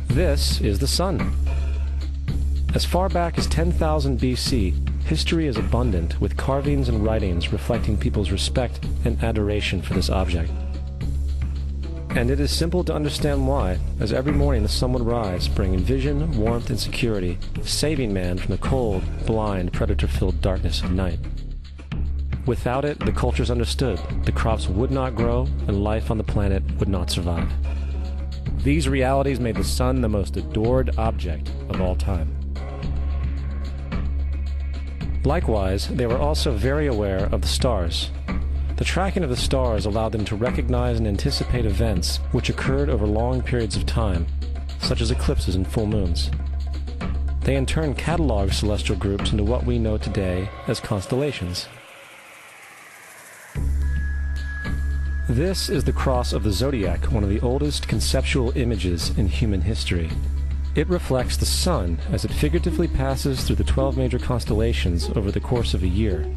This is the sun. As far back as 10,000 BC, history is abundant with carvings and writings reflecting people's respect and adoration for this object. And it is simple to understand why, as every morning the sun would rise, bringing vision, warmth, and security, saving man from the cold, blind, predator-filled darkness of night. Without it, the cultures understood the crops would not grow and life on the planet would not survive. These realities made the sun the most adored object of all time. Likewise, they were also very aware of the stars. The tracking of the stars allowed them to recognize and anticipate events which occurred over long periods of time, such as eclipses and full moons. They in turn cataloged celestial groups into what we know today as constellations. This is the cross of the zodiac, one of the oldest conceptual images in human history. It reflects the sun as it figuratively passes through the 12 major constellations over the course of a year.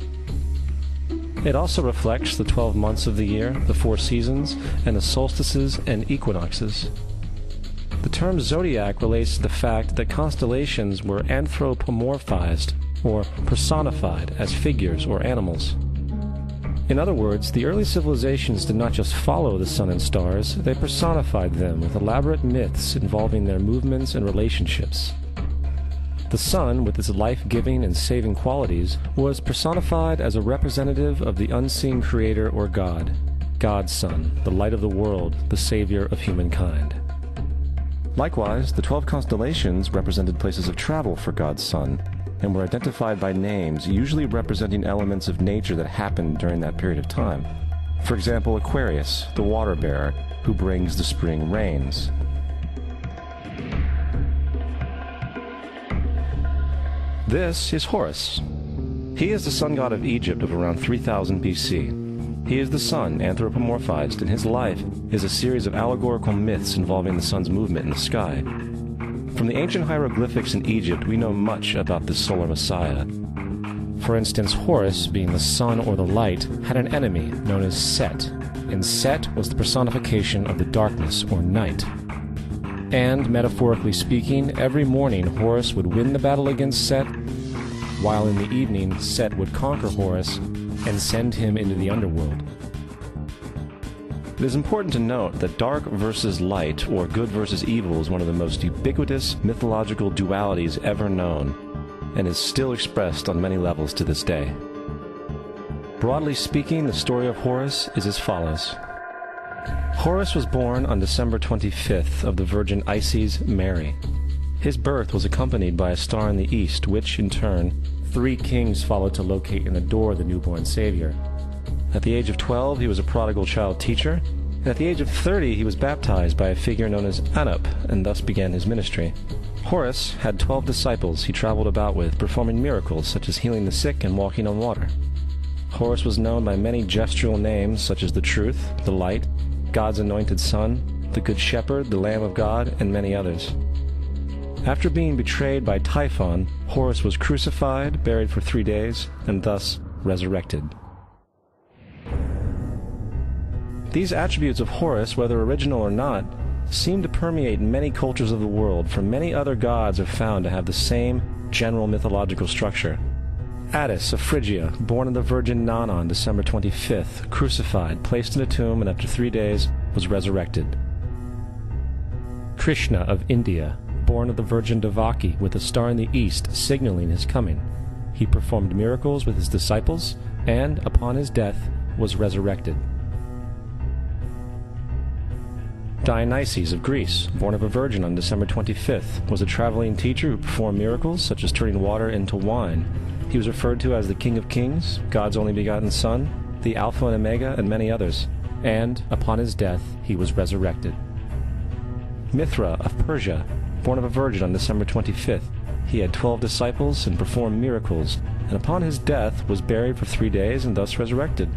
It also reflects the 12 months of the year, the 4 seasons, and the solstices and equinoxes. The term zodiac relates to the fact that constellations were anthropomorphized, or personified, as figures or animals. In other words, the early civilizations did not just follow the sun and stars, they personified them with elaborate myths involving their movements and relationships. The sun, with its life-giving and saving qualities, was personified as a representative of the unseen creator or God, God's Son, the light of the world, the savior of humankind. Likewise, the 12 constellations represented places of travel for God's Son, and were identified by names usually representing elements of nature that happened during that period of time. For example, Aquarius, the water bearer, who brings the spring rains. This is Horus. He is the sun god of Egypt of around 3000 BC. He is the sun anthropomorphized, and his life is a series of allegorical myths involving the sun's movement in the sky. From the ancient hieroglyphics in Egypt, we know much about this solar messiah. For instance, Horus, being the sun or the light, had an enemy known as Set, and Set was the personification of the darkness or night. And, metaphorically speaking, every morning Horus would win the battle against Set, while in the evening Set would conquer Horus and send him into the underworld. It is important to note that dark versus light, or good versus evil, is one of the most ubiquitous mythological dualities ever known, and is still expressed on many levels to this day. Broadly speaking, the story of Horus is as follows. Horus was born on December 25th of the Virgin Isis Mary. His birth was accompanied by a star in the east, which, in turn, 3 kings followed to locate and adore the newborn savior. At the age of 12, he was a prodigal child teacher, and at the age of 30, he was baptized by a figure known as Anup, and thus began his ministry. Horus had 12 disciples he traveled about with, performing miracles such as healing the sick and walking on water. Horus was known by many gestural names such as the Truth, the Light, God's Anointed Son, the Good Shepherd, the Lamb of God, and many others. After being betrayed by Typhon, Horus was crucified, buried for 3 days, and thus resurrected. These attributes of Horus, whether original or not, seem to permeate many cultures of the world, for many other gods are found to have the same general mythological structure. Attis of Phrygia, born of the Virgin Nana on December 25th, crucified, placed in a tomb, and after 3 days was resurrected. Krishna of India, born of the Virgin Devaki, with a star in the east signaling his coming. He performed miracles with his disciples, and, upon his death, was resurrected. Dionysus of Greece, born of a virgin on December 25th, was a traveling teacher who performed miracles such as turning water into wine. He was referred to as the King of Kings, God's only begotten Son, the Alpha and Omega, and many others. And, upon his death, he was resurrected. Mithra of Persia, born of a virgin on December 25th, he had 12 disciples and performed miracles, and upon his death was buried for 3 days and thus resurrected.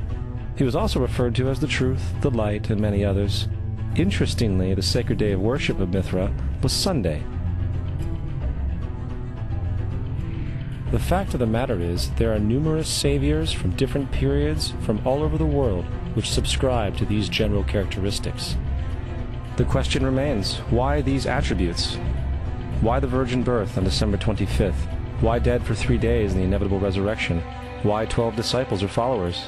He was also referred to as the Truth, the Light, and many others. Interestingly, the sacred day of worship of Mithra was Sunday. The fact of the matter is, there are numerous saviors from different periods from all over the world which subscribe to these general characteristics. The question remains, why these attributes? Why the virgin birth on December 25th? Why dead for 3 days in the inevitable resurrection? Why 12 disciples or followers?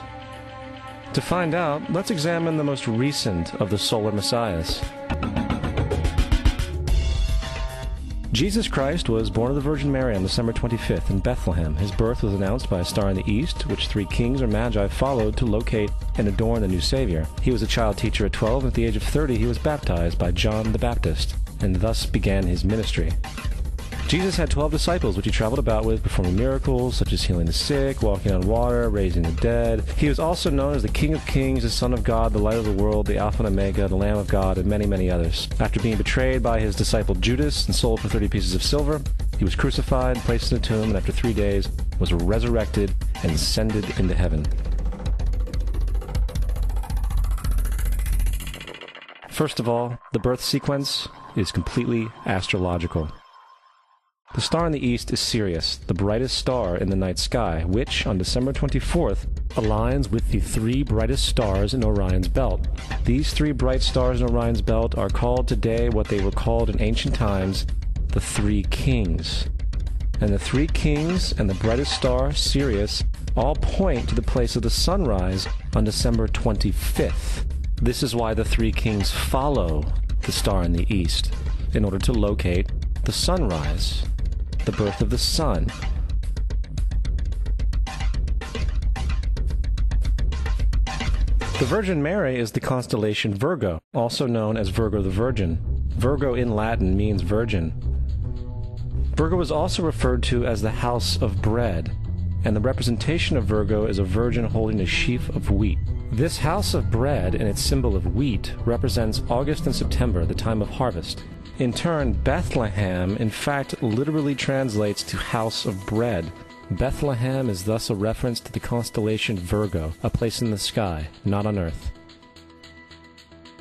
To find out, let's examine the most recent of the solar messiahs. Jesus Christ was born of the Virgin Mary on December 25th in Bethlehem. His birth was announced by a star in the east, which 3 kings or magi followed to locate and adorn the new Savior. He was a child teacher at 12, and at the age of 30 he was baptized by John the Baptist, and thus began his ministry. Jesus had 12 disciples, which he traveled about with, performing miracles such as healing the sick, walking on water, raising the dead. He was also known as the King of Kings, the Son of God, the Light of the World, the Alpha and Omega, the Lamb of God, and many, many others. After being betrayed by his disciple Judas and sold for 30 pieces of silver, he was crucified, placed in a tomb, and after 3 days was resurrected and ascended into heaven. First of all, the birth sequence is completely astrological. The star in the east is Sirius, the brightest star in the night sky, which, on December 24th, aligns with the 3 brightest stars in Orion's belt. These 3 bright stars in Orion's belt are called today what they were called in ancient times, the 3 kings. And the 3 kings and the brightest star, Sirius, all point to the place of the sunrise on December 25th. This is why the 3 kings follow the star in the east, in order to locate the sunrise, the birth of the sun. The Virgin Mary is the constellation Virgo, also known as Virgo the Virgin. Virgo in Latin means virgin. Virgo is also referred to as the house of bread, and the representation of Virgo is a virgin holding a sheaf of wheat. This house of bread and its symbol of wheat represents August and September, the time of harvest. In turn, Bethlehem, in fact, literally translates to house of bread. Bethlehem is thus a reference to the constellation Virgo, a place in the sky, not on earth.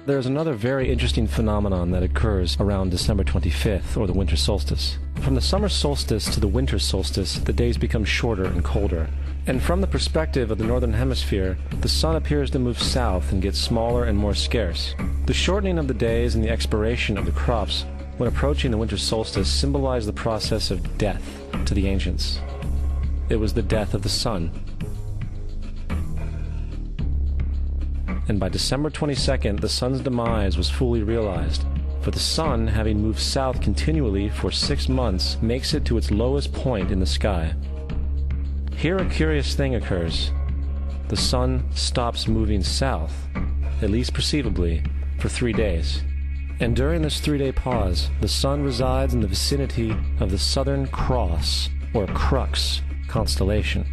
There is another very interesting phenomenon that occurs around December 25th, or the winter solstice. From the summer solstice to the winter solstice, the days become shorter and colder. And from the perspective of the northern hemisphere, the sun appears to move south and get smaller and more scarce. The shortening of the days and the expiration of the crops when approaching the winter solstice symbolized the process of death to the ancients. It was the death of the sun. And by December 22nd, the sun's demise was fully realized, for the sun, having moved south continually for 6 months, makes it to its lowest point in the sky. Here a curious thing occurs. The sun stops moving south, at least perceivably, for 3 days. And during this 3-day pause, the sun resides in the vicinity of the Southern Cross, or Crux, constellation.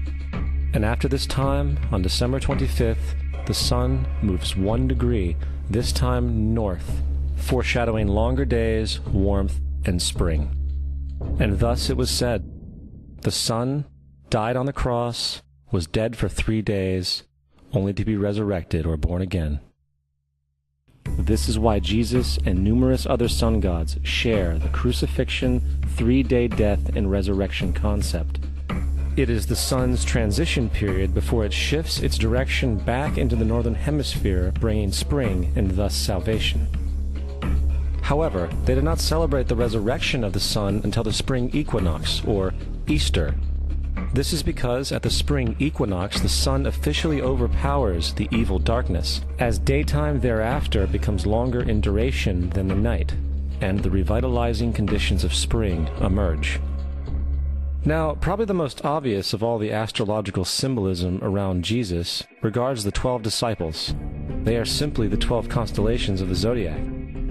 And after this time, on December 25th, the sun moves 1 degree, this time north, foreshadowing longer days, warmth, and spring. And thus it was said, the sun died on the cross, was dead for 3 days, only to be resurrected or born again. This is why Jesus and numerous other sun gods share the crucifixion, 3-day death, and resurrection concept. It is the sun's transition period before it shifts its direction back into the northern hemisphere, bringing spring and thus salvation. However, they did not celebrate the resurrection of the sun until the spring equinox, or Easter. This is because at the spring equinox the sun officially overpowers the evil darkness, as daytime thereafter becomes longer in duration than the night, and the revitalizing conditions of spring emerge. Now, probably the most obvious of all the astrological symbolism around Jesus regards the 12 disciples. They are simply the 12 constellations of the zodiac,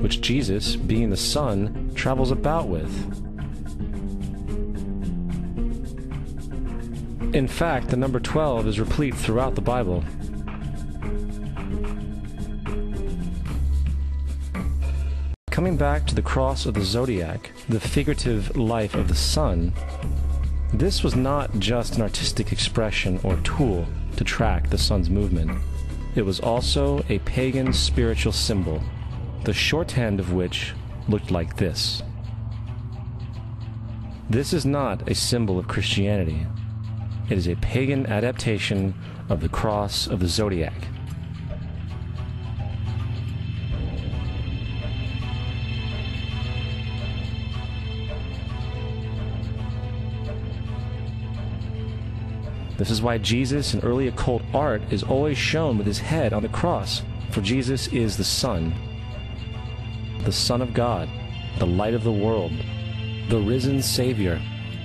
which Jesus, being the sun, travels about with. In fact, the number 12 is replete throughout the Bible. Coming back to the cross of the zodiac, the figurative life of the sun, this was not just an artistic expression or tool to track the sun's movement. It was also a pagan spiritual symbol, the shorthand of which looked like this. This is not a symbol of Christianity. It is a pagan adaptation of the cross of the zodiac. This is why Jesus in early occult art is always shown with his head on the cross, for Jesus is the Son of God, the light of the world, the risen Savior,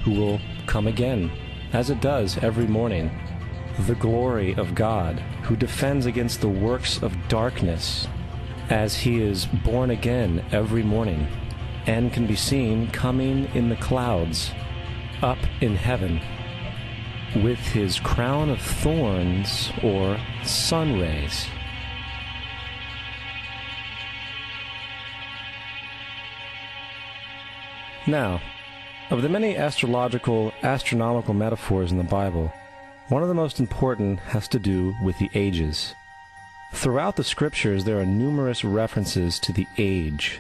who will come again, as it does every morning, the glory of God, who defends against the works of darkness, as he is born again every morning, and can be seen coming in the clouds, up in heaven, with his crown of thorns or sun rays. Now, of the many astronomical metaphors in the Bible, one of the most important has to do with the ages. Throughout the scriptures, there are numerous references to the age.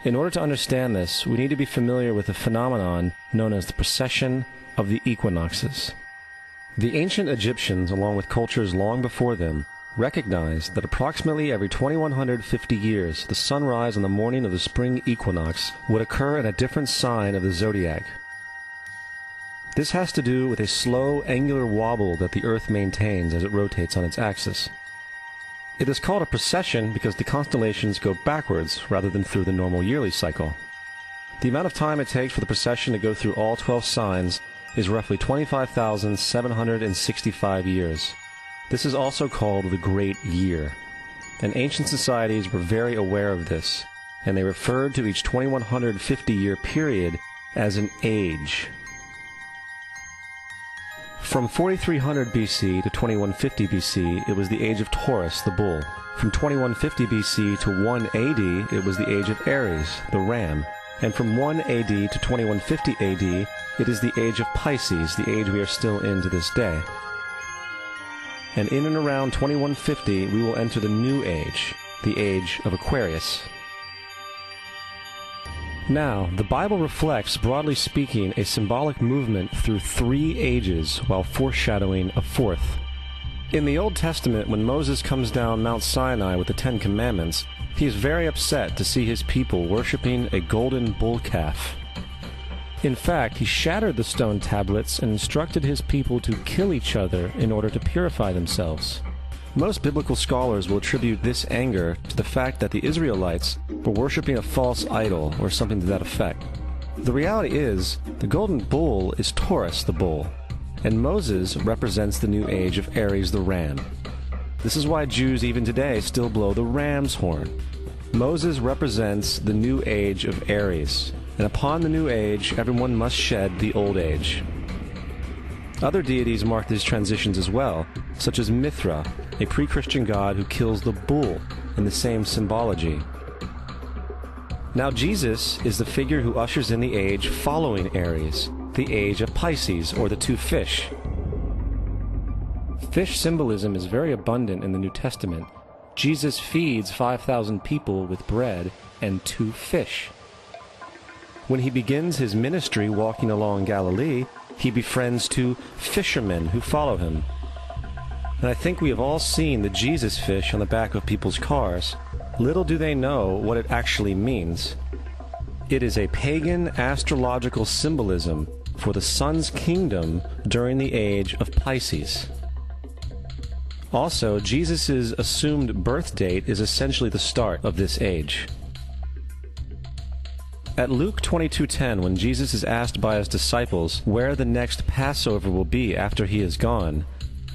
In order to understand this, we need to be familiar with a phenomenon known as the precession of the equinoxes. The ancient Egyptians, along with cultures long before them, recognized that approximately every 2150 years, the sunrise on the morning of the spring equinox would occur in a different sign of the zodiac. This has to do with a slow, angular wobble that the Earth maintains as it rotates on its axis. It is called a precession because the constellations go backwards rather than through the normal yearly cycle. The amount of time it takes for the precession to go through all 12 signs is roughly 25,765 years. This is also called the Great Year, and ancient societies were very aware of this, and they referred to each 2150-year period as an age. From 4300 BC to 2150 BC, it was the age of Taurus, the bull. From 2150 BC to 1 AD, it was the age of Aries, the ram. And from 1 AD to 2150 AD, it is the age of Pisces, the age we are still in to this day. And in and around 2150, we will enter the new age, the age of Aquarius. Now, the Bible reflects, broadly speaking, a symbolic movement through 3 ages while foreshadowing a 4th. In the Old Testament, when Moses comes down Mount Sinai with the 10 Commandments, he is very upset to see his people worshiping a golden bull calf. In fact, he shattered the stone tablets and instructed his people to kill each other in order to purify themselves. Most biblical scholars will attribute this anger to the fact that the Israelites were worshiping a false idol or something to that effect. The reality is, the golden bull is Taurus the bull, and Moses represents the new age of Aries the ram. This is why Jews even today still blow the ram's horn. Moses represents the new age of Aries, and upon the new age, everyone must shed the old age. Other deities mark these transitions as well, such as Mithra, a pre-Christian god who kills the bull in the same symbology. Now Jesus is the figure who ushers in the age following Aries, the age of Pisces, or the 2 fish. Fish symbolism is very abundant in the New Testament. Jesus feeds 5,000 people with bread and 2 fish. When he begins his ministry walking along Galilee, he befriends 2 fishermen who follow him. And I think we have all seen the Jesus fish on the back of people's cars. Little do they know what it actually means. It is a pagan astrological symbolism for the sun's kingdom during the age of Pisces. Also, Jesus' assumed birth date is essentially the start of this age. At Luke 22:10, when Jesus is asked by his disciples where the next Passover will be after he is gone,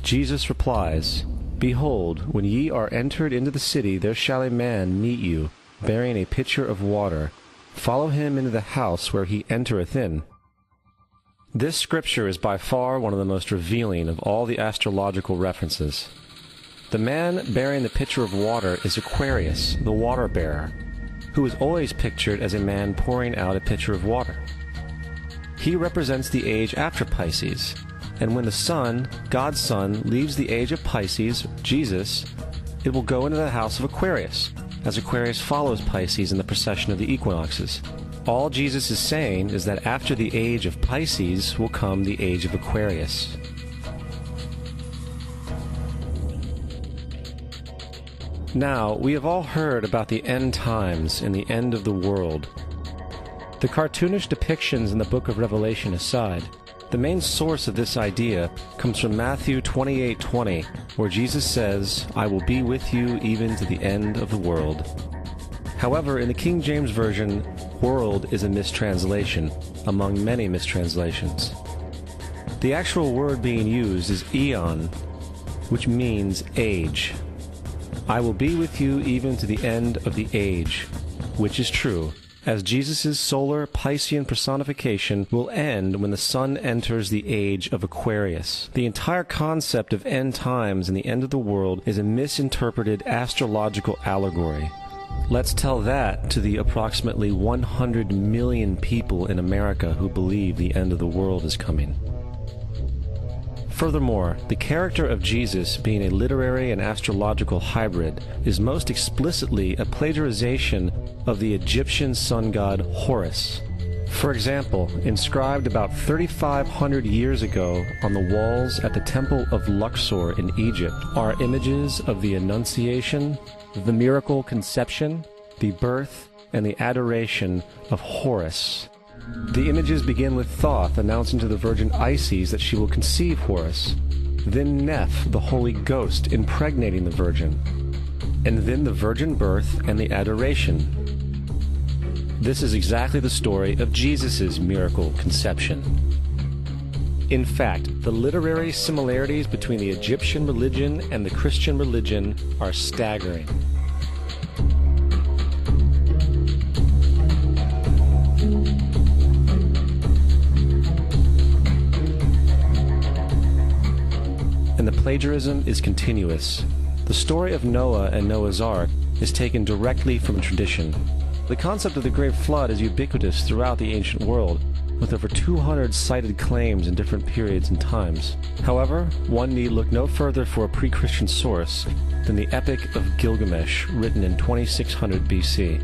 Jesus replies, "Behold, when ye are entered into the city, there shall a man meet you, bearing a pitcher of water. Follow him into the house where he entereth in." This scripture is by far one of the most revealing of all the astrological references. The man bearing the pitcher of water is Aquarius, the water bearer, who is always pictured as a man pouring out a pitcher of water. He represents the age after Pisces, and when the sun, God's Son, leaves the age of Pisces, Jesus, it will go into the house of Aquarius, as Aquarius follows Pisces in the precession of the equinoxes. All Jesus is saying is that after the age of Pisces will come the age of Aquarius. Now, we have all heard about the end times and the end of the world. The cartoonish depictions in the book of Revelation aside, The main source of this idea comes from Matthew 28:20, where Jesus says, "I will be with you even to the end of the world." However, in the King James Version, world is a mistranslation, among many mistranslations. The actual word being used is eon, which means age. I will be with you even to the end of the age, which is true, as Jesus' solar Piscean personification will end when the sun enters the age of Aquarius. The entire concept of end times and the end of the world is a misinterpreted astrological allegory. Let's tell that to the approximately 100 million people in America who believe the end of the world is coming. Furthermore, the character of Jesus being a literary and astrological hybrid is most explicitly a plagiarization of the Egyptian sun god Horus. For example, inscribed about 3,500 years ago on the walls at the Temple of Luxor in Egypt are images of the Annunciation, the miracle conception, the birth, and the adoration of Horus. The images begin with Thoth announcing to the Virgin Isis that she will conceive Horus, then Neph, the Holy Ghost, impregnating the Virgin, and then the virgin birth and the adoration. This is exactly the story of Jesus' miracle conception. In fact, the literary similarities between the Egyptian religion and the Christian religion are staggering. And the plagiarism is continuous. The story of Noah and Noah's Ark is taken directly from tradition. The concept of the Great Flood is ubiquitous throughout the ancient world, with over 200 cited claims in different periods and times. However, one need look no further for a pre-Christian source than the Epic of Gilgamesh, written in 2600 BC.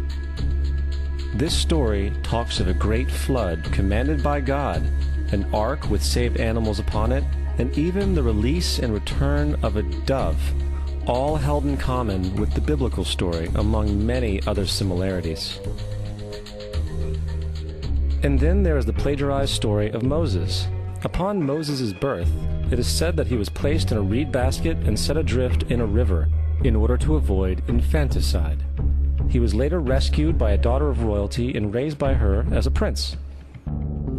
This story talks of a great flood commanded by God, an ark with saved animals upon it, and even the release and return of a dove, all held in common with the biblical story, among many other similarities. And then there is the plagiarized story of Moses. Upon Moses' birth, it is said that he was placed in a reed basket and set adrift in a river in order to avoid infanticide. He was later rescued by a daughter of royalty and raised by her as a prince.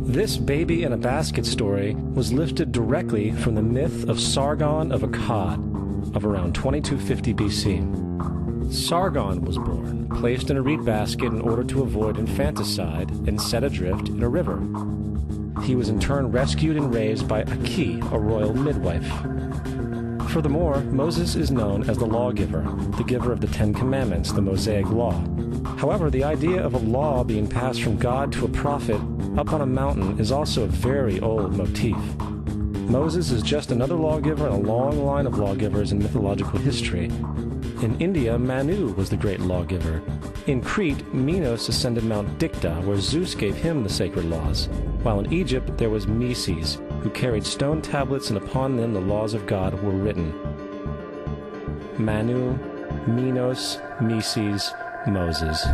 This baby in a basket story was lifted directly from the myth of Sargon of Akkad of around 2250 BC. Sargon was born, placed in a reed basket in order to avoid infanticide, and set adrift in a river. He was in turn rescued and raised by Aki, a royal midwife. Furthermore, Moses is known as the lawgiver, the giver of the Ten Commandments, the Mosaic Law. However, the idea of a law being passed from God to a prophet up on a mountain is also a very old motif. Moses is just another lawgiver in a long line of lawgivers in mythological history. In India, Manu was the great lawgiver. In Crete, Minos ascended Mount Dicta, where Zeus gave him the sacred laws, while in Egypt there was Meses, who carried stone tablets and upon them the laws of God were written. Manu, Minos, Meses, Moses.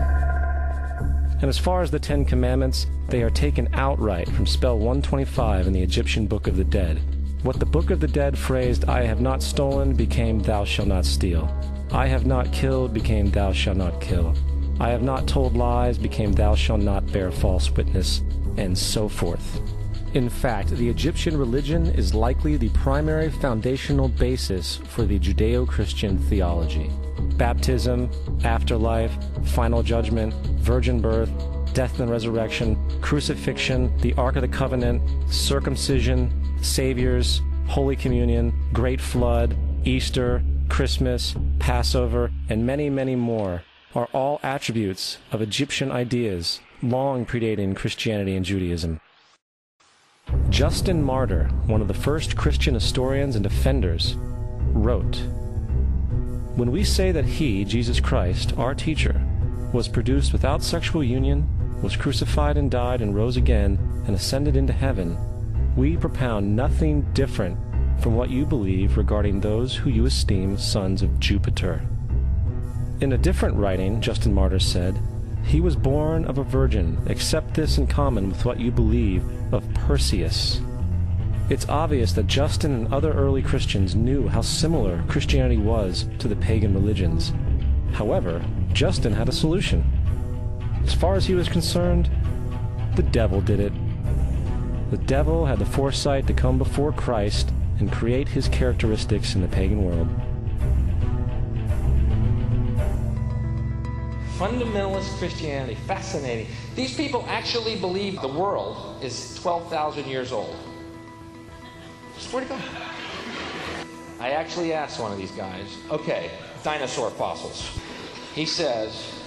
And as far as the Ten Commandments, they are taken outright from spell 125 in the Egyptian Book of the Dead. What the Book of the Dead phrased, "I have not stolen," became "Thou shalt not steal." "I have not killed," became "Thou shalt not kill." "I have not told lies," became "Thou shalt not bear false witness," and so forth. In fact, the Egyptian religion is likely the primary foundational basis for the Judeo-Christian theology. Baptism, afterlife, final judgment, virgin birth, death and resurrection, crucifixion, the Ark of the Covenant, circumcision, saviors, Holy Communion, Great Flood, Easter, Christmas, Passover, and many, many more are all attributes of Egyptian ideas long predating Christianity and Judaism. Justin Martyr, one of the first Christian historians and defenders, wrote, "When we say that he, Jesus Christ, our teacher, was produced without sexual union, was crucified and died and rose again and ascended into heaven, we propound nothing different from what you believe regarding those who you esteem sons of Jupiter." In a different writing, Justin Martyr said, "He was born of a virgin, except this in common with what you believe of Perseus." It's obvious that Justin and other early Christians knew how similar Christianity was to the pagan religions. However, Justin had a solution. As far as he was concerned, the devil did it. The devil had the foresight to come before Christ and create his characteristics in the pagan world. Fundamentalist Christianity, fascinating. These people actually believe the world is 12,000 years old. Swear to God. I actually asked one of these guys, okay, dinosaur fossils. He says,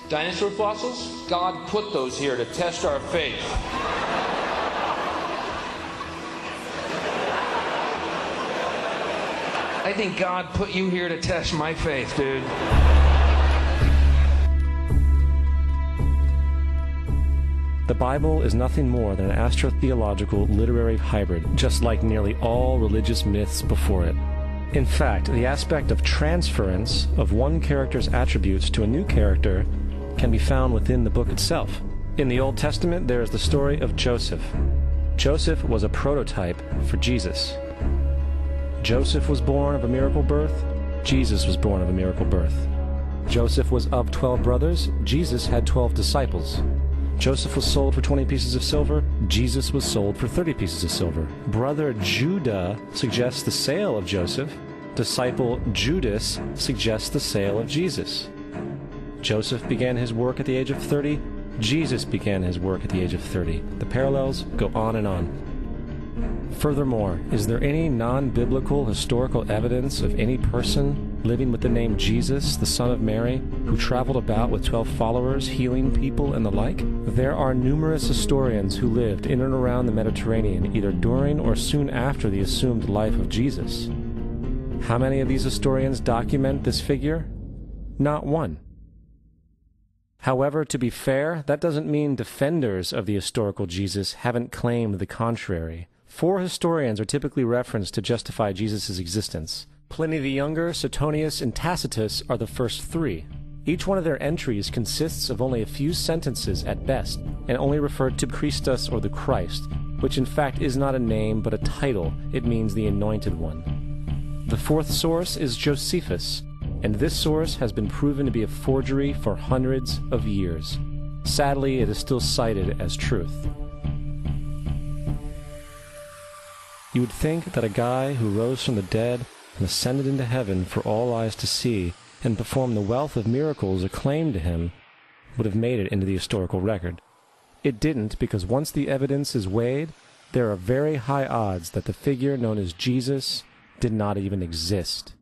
dinosaur fossils? God put those here to test our faith. I think God put you here to test my faith, dude. The Bible is nothing more than an astrotheological literary hybrid, just like nearly all religious myths before it. In fact, the aspect of transference of one character's attributes to a new character can be found within the book itself. In the Old Testament, there is the story of Joseph. Joseph was a prototype for Jesus. Joseph was born of a miracle birth. Jesus was born of a miracle birth. Joseph was of 12 brothers. Jesus had 12 disciples. Joseph was sold for 20 pieces of silver. Jesus was sold for 30 pieces of silver. Brother Judah suggests the sale of Joseph. Disciple Judas suggests the sale of Jesus. Joseph began his work at the age of 30. Jesus began his work at the age of 30. The parallels go on and on. Furthermore, is there any non-biblical historical evidence of any person living with the name Jesus, the son of Mary, who traveled about with 12 followers, healing people and the like? There are numerous historians who lived in and around the Mediterranean, either during or soon after the assumed life of Jesus. How many of these historians document this figure? Not one. However, to be fair, that doesn't mean defenders of the historical Jesus haven't claimed the contrary. 4 historians are typically referenced to justify Jesus' existence. Pliny the Younger, Suetonius, and Tacitus are the first 3. Each one of their entries consists of only a few sentences at best, and only refer to Christus or the Christ, which in fact is not a name but a title. It means the Anointed One. The 4th source is Josephus, and this source has been proven to be a forgery for hundreds of years. Sadly, it is still cited as truth. You would think that a guy who rose from the dead and ascended into heaven for all eyes to see and performed the wealth of miracles acclaimed to him would have made it into the historical record. It didn't, because once the evidence is weighed, there are very high odds that the figure known as Jesus did not even exist.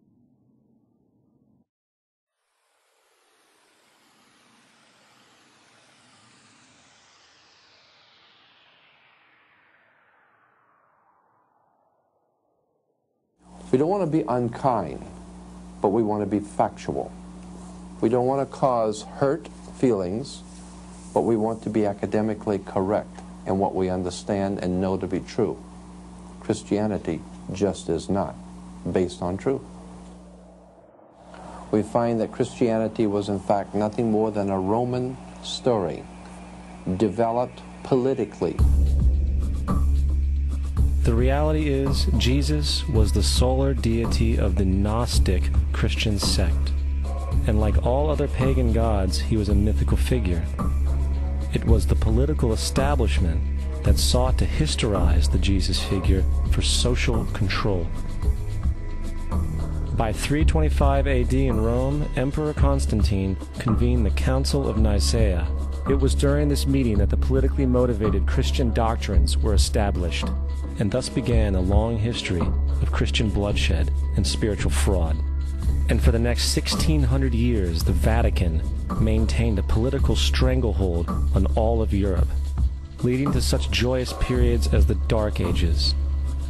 We don't want to be unkind, but we want to be factual. We don't want to cause hurt feelings, but we want to be academically correct in what we understand and know to be true. Christianity just is not based on truth. We find that Christianity was in fact nothing more than a Roman story developed politically. The reality is, Jesus was the solar deity of the Gnostic Christian sect. And like all other pagan gods, he was a mythical figure. It was the political establishment that sought to historize the Jesus figure for social control. By 325 AD in Rome, Emperor Constantine convened the Council of Nicaea. It was during this meeting that the politically motivated Christian doctrines were established, and thus began a long history of Christian bloodshed and spiritual fraud. And for the next 1600 years, the Vatican maintained a political stranglehold on all of Europe, leading to such joyous periods as the Dark Ages,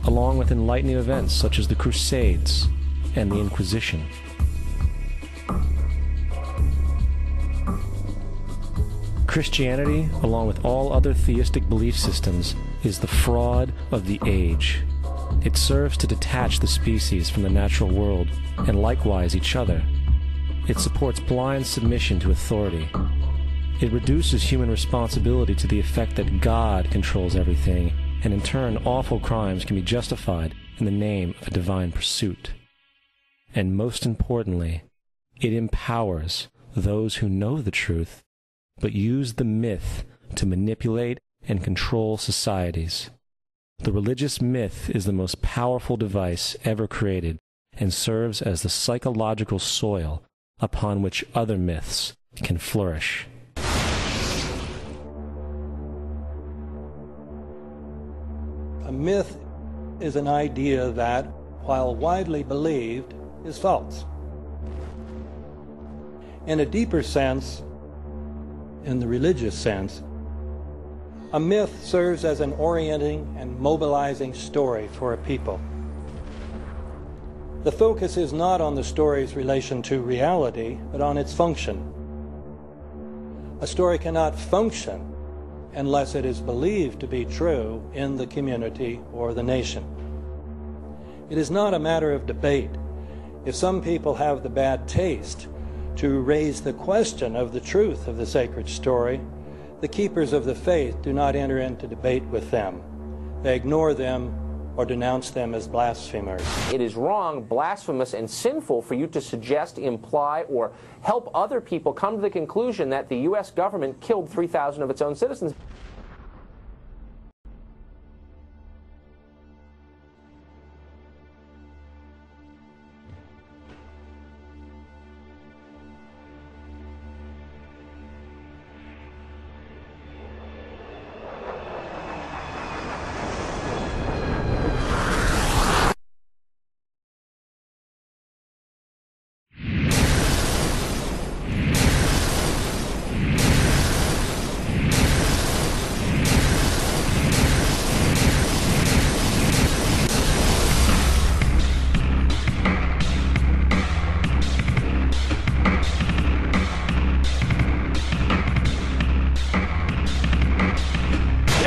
along with enlightening events such as the Crusades and the Inquisition. Christianity, along with all other theistic belief systems, is the fraud of the age. It serves to detach the species from the natural world, and likewise each other. It supports blind submission to authority. It reduces human responsibility to the effect that God controls everything, and in turn awful crimes can be justified in the name of a divine pursuit. And most importantly, it empowers those who know the truth, but use the myth to manipulate and control societies. The religious myth is the most powerful device ever created and serves as the psychological soil upon which other myths can flourish. A myth is an idea that, while widely believed, is false. In a deeper sense, in the religious sense, a myth serves as an orienting and mobilizing story for a people. The focus is not on the story's relation to reality, but on its function. A story cannot function unless it is believed to be true in the community or the nation. It is not a matter of debate. If some people have the bad taste to raise the question of the truth of the sacred story, the keepers of the faith do not enter into debate with them. They ignore them or denounce them as blasphemers. It is wrong, blasphemous, and sinful for you to suggest, imply, or help other people come to the conclusion that the U.S. government killed 3,000 of its own citizens.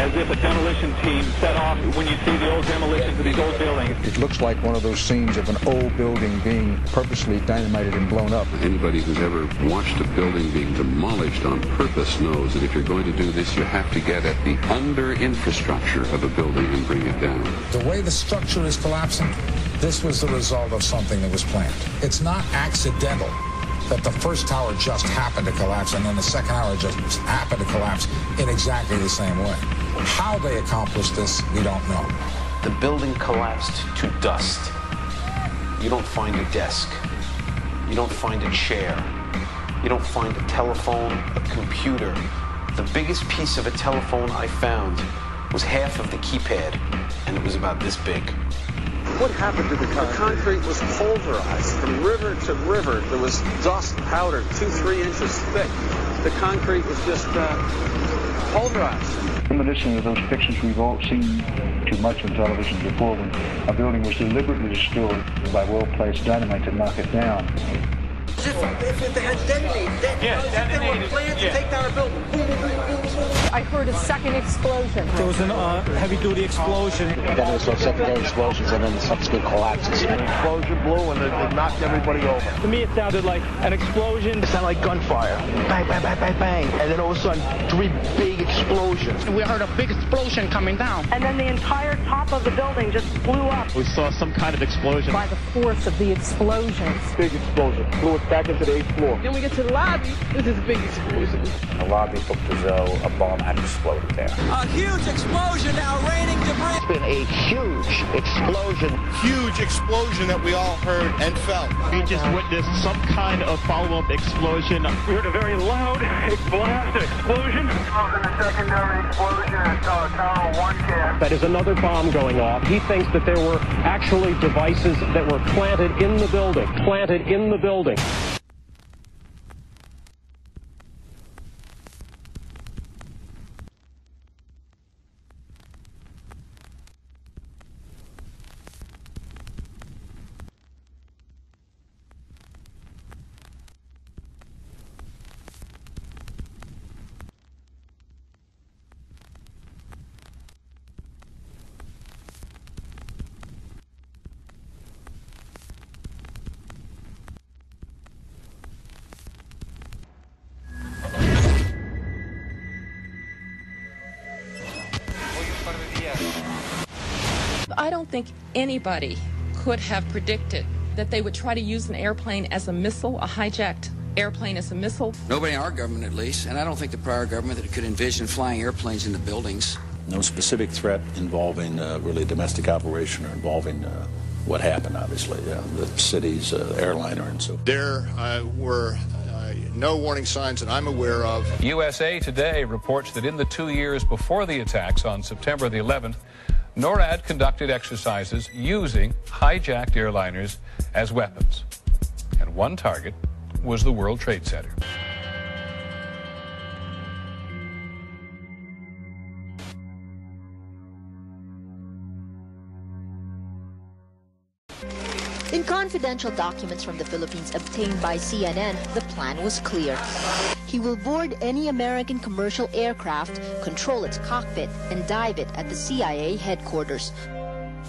As if a demolition team set off when you see the old demolitions of these old buildings. It looks like one of those scenes of an old building being purposely dynamited and blown up. Anybody who's ever watched a building being demolished on purpose knows that if you're going to do this, you have to get at the under-infrastructure of a building and bring it down. The way the structure is collapsing, this was the result of something that was planned. It's not accidental that the first tower just happened to collapse and then the second tower just happened to collapse in exactly the same way. How they accomplished this, we don't know. The building collapsed to dust. You don't find a desk. You don't find a chair. You don't find a telephone, a computer. The biggest piece of a telephone I found was half of the keypad, and it was about this big. What happened to the concrete? The concrete was pulverized from river to river. There was dust powder 2-3 inches thick. The concrete was just pulverized. Reminiscent of those pictures we've all seen too much on television before, when a building was deliberately destroyed by well-placed dynamite to knock it down. If they had detonated, they were planned to take down a building. I heard a second explosion. There was a heavy-duty explosion. Then there was some secondary explosions and then the subsequent collapses. An explosion blew and it knocked everybody over. To me, it sounded like an explosion. It sounded like gunfire. Bang, bang, bang, bang, bang. And then all of a sudden, 3 big explosions. We heard a big explosion coming down. And then the entire top of the building just blew up. We saw some kind of explosion. By the force of the explosions. Big explosion. Blew us back into the 8th floor. Then we get to the lobby. This is a big explosion. The lobby looked as though a bomb had exploded there. A huge explosion now raining debris. It's been a huge explosion. Huge explosion that we all heard and felt. We just witnessed some kind of follow-up explosion. We heard a very loud blast explosion. The secondary explosion at Tower 1 camp. That is another bomb going off. He thinks that there were actually devices that were planted in the building. Planted in the building. I don't think anybody could have predicted that they would try to use an airplane as a missile, a hijacked airplane as a missile. Nobody in our government, at least, and I don't think the prior government that could envision flying airplanes into buildings. No specific threat involving really a domestic operation or involving what happened, obviously, the city's airliner and so forth. There were no warning signs that I'm aware of. USA Today reports that in the 2 years before the attacks on September the 11th, NORAD conducted exercises using hijacked airliners as weapons. And one target was the World Trade Center. In confidential documents from the Philippines obtained by CNN, the plan was clear. He will board any American commercial aircraft, control its cockpit, and dive it at the CIA headquarters.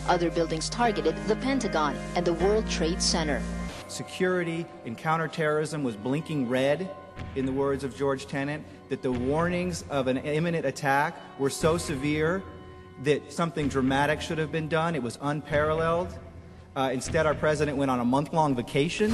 Other buildings targeted the Pentagon and the World Trade Center. Security and counterterrorism was blinking red, in the words of George Tenet, that the warnings of an imminent attack were so severe that something dramatic should have been done. It was unparalleled. Instead, our president went on a month-long vacation.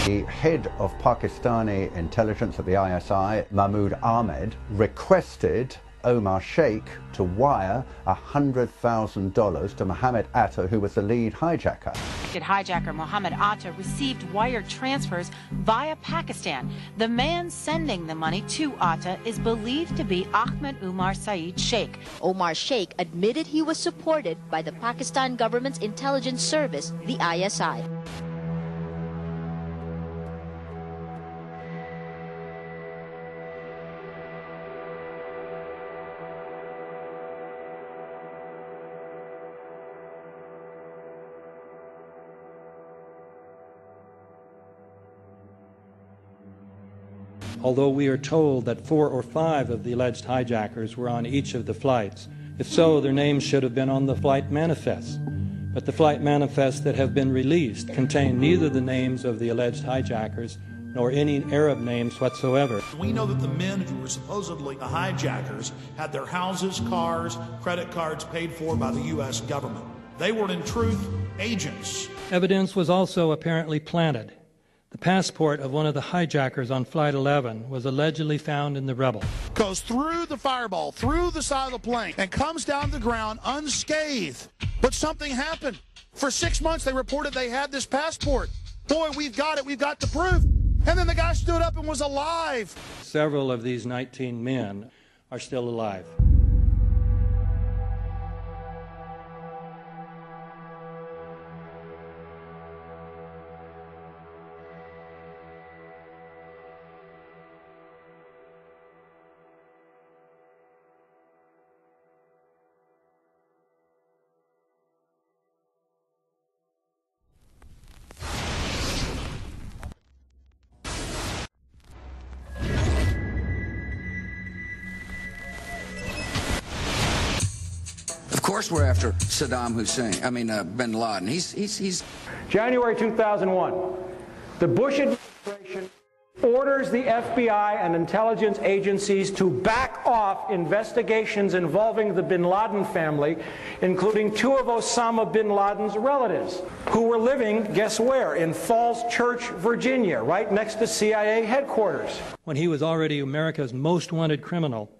The head of Pakistani intelligence at the ISI, Mahmoud Ahmed, requested Omar Sheikh to wire $100,000 to Mohammed Atta, who was the lead hijacker. Hijacker Mohammed Atta received wire transfers via Pakistan. The man sending the money to Atta is believed to be Ahmed Umar Saeed Sheikh. Omar Sheikh admitted he was supported by the Pakistan government's intelligence service, the ISI. Although we are told that 4 or 5 of the alleged hijackers were on each of the flights. If so, their names should have been on the flight manifests. But the flight manifests that have been released contain neither the names of the alleged hijackers nor any Arab names whatsoever. We know that the men who were supposedly the hijackers had their houses, cars, credit cards paid for by the U.S. government. They were, in truth, agents. Evidence was also apparently planted. The passport of one of the hijackers on Flight 11 was allegedly found in the rubble. Goes through the fireball, through the side of the plane, and comes down the ground unscathed. But something happened. For 6 months, they reported they had this passport. Boy, we've got it. We've got the proof. And then the guy stood up and was alive. Several of these 19 men are still alive. Of course we're after Saddam Hussein, bin Laden. He's... January 2001, the Bush administration orders the FBI and intelligence agencies to back off investigations involving the bin Laden family, including 2 of Osama bin Laden's relatives, who were living, guess where, in Falls Church, Virginia, right next to CIA headquarters. When he was already America's most wanted criminal,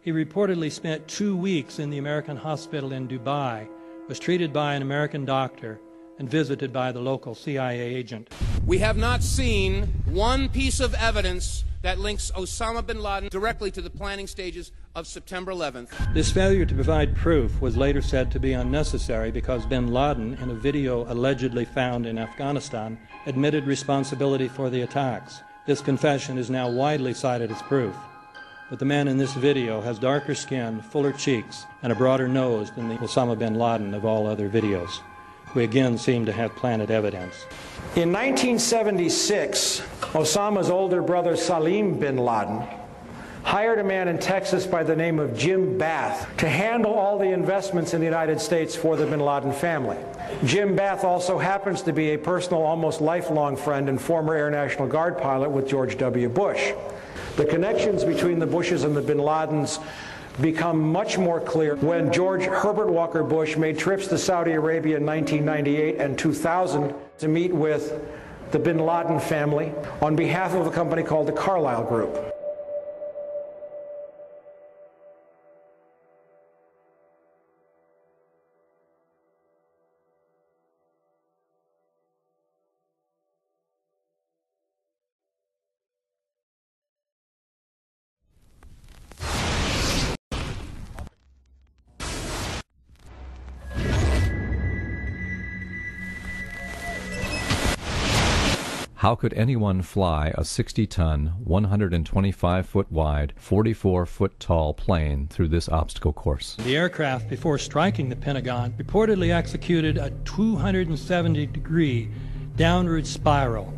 he reportedly spent 2 weeks in the American hospital in Dubai, was treated by an American doctor, and visited by the local CIA agent. We have not seen one piece of evidence that links Osama bin Laden directly to the planning stages of September 11th. This failure to provide proof was later said to be unnecessary because bin Laden, in a video allegedly found in Afghanistan, admitted responsibility for the attacks. This confession is now widely cited as proof. But the man in this video has darker skin, fuller cheeks, and a broader nose than the Osama bin Laden of all other videos. We again seem to have planted evidence. In 1976, Osama's older brother Salim bin Laden hired a man in Texas by the name of Jim Bath to handle all the investments in the United States for the bin Laden family. Jim Bath also happens to be a personal, almost lifelong friend and former Air National Guard pilot with George W. Bush. The connections between the Bushes and the bin Ladens become much more clear when George Herbert Walker Bush made trips to Saudi Arabia in 1998 and 2000 to meet with the bin Laden family on behalf of a company called the Carlyle Group. How could anyone fly a 60-ton, 125-foot wide, 44-foot tall plane through this obstacle course? The aircraft, before striking the Pentagon, reportedly executed a 270-degree downward spiral,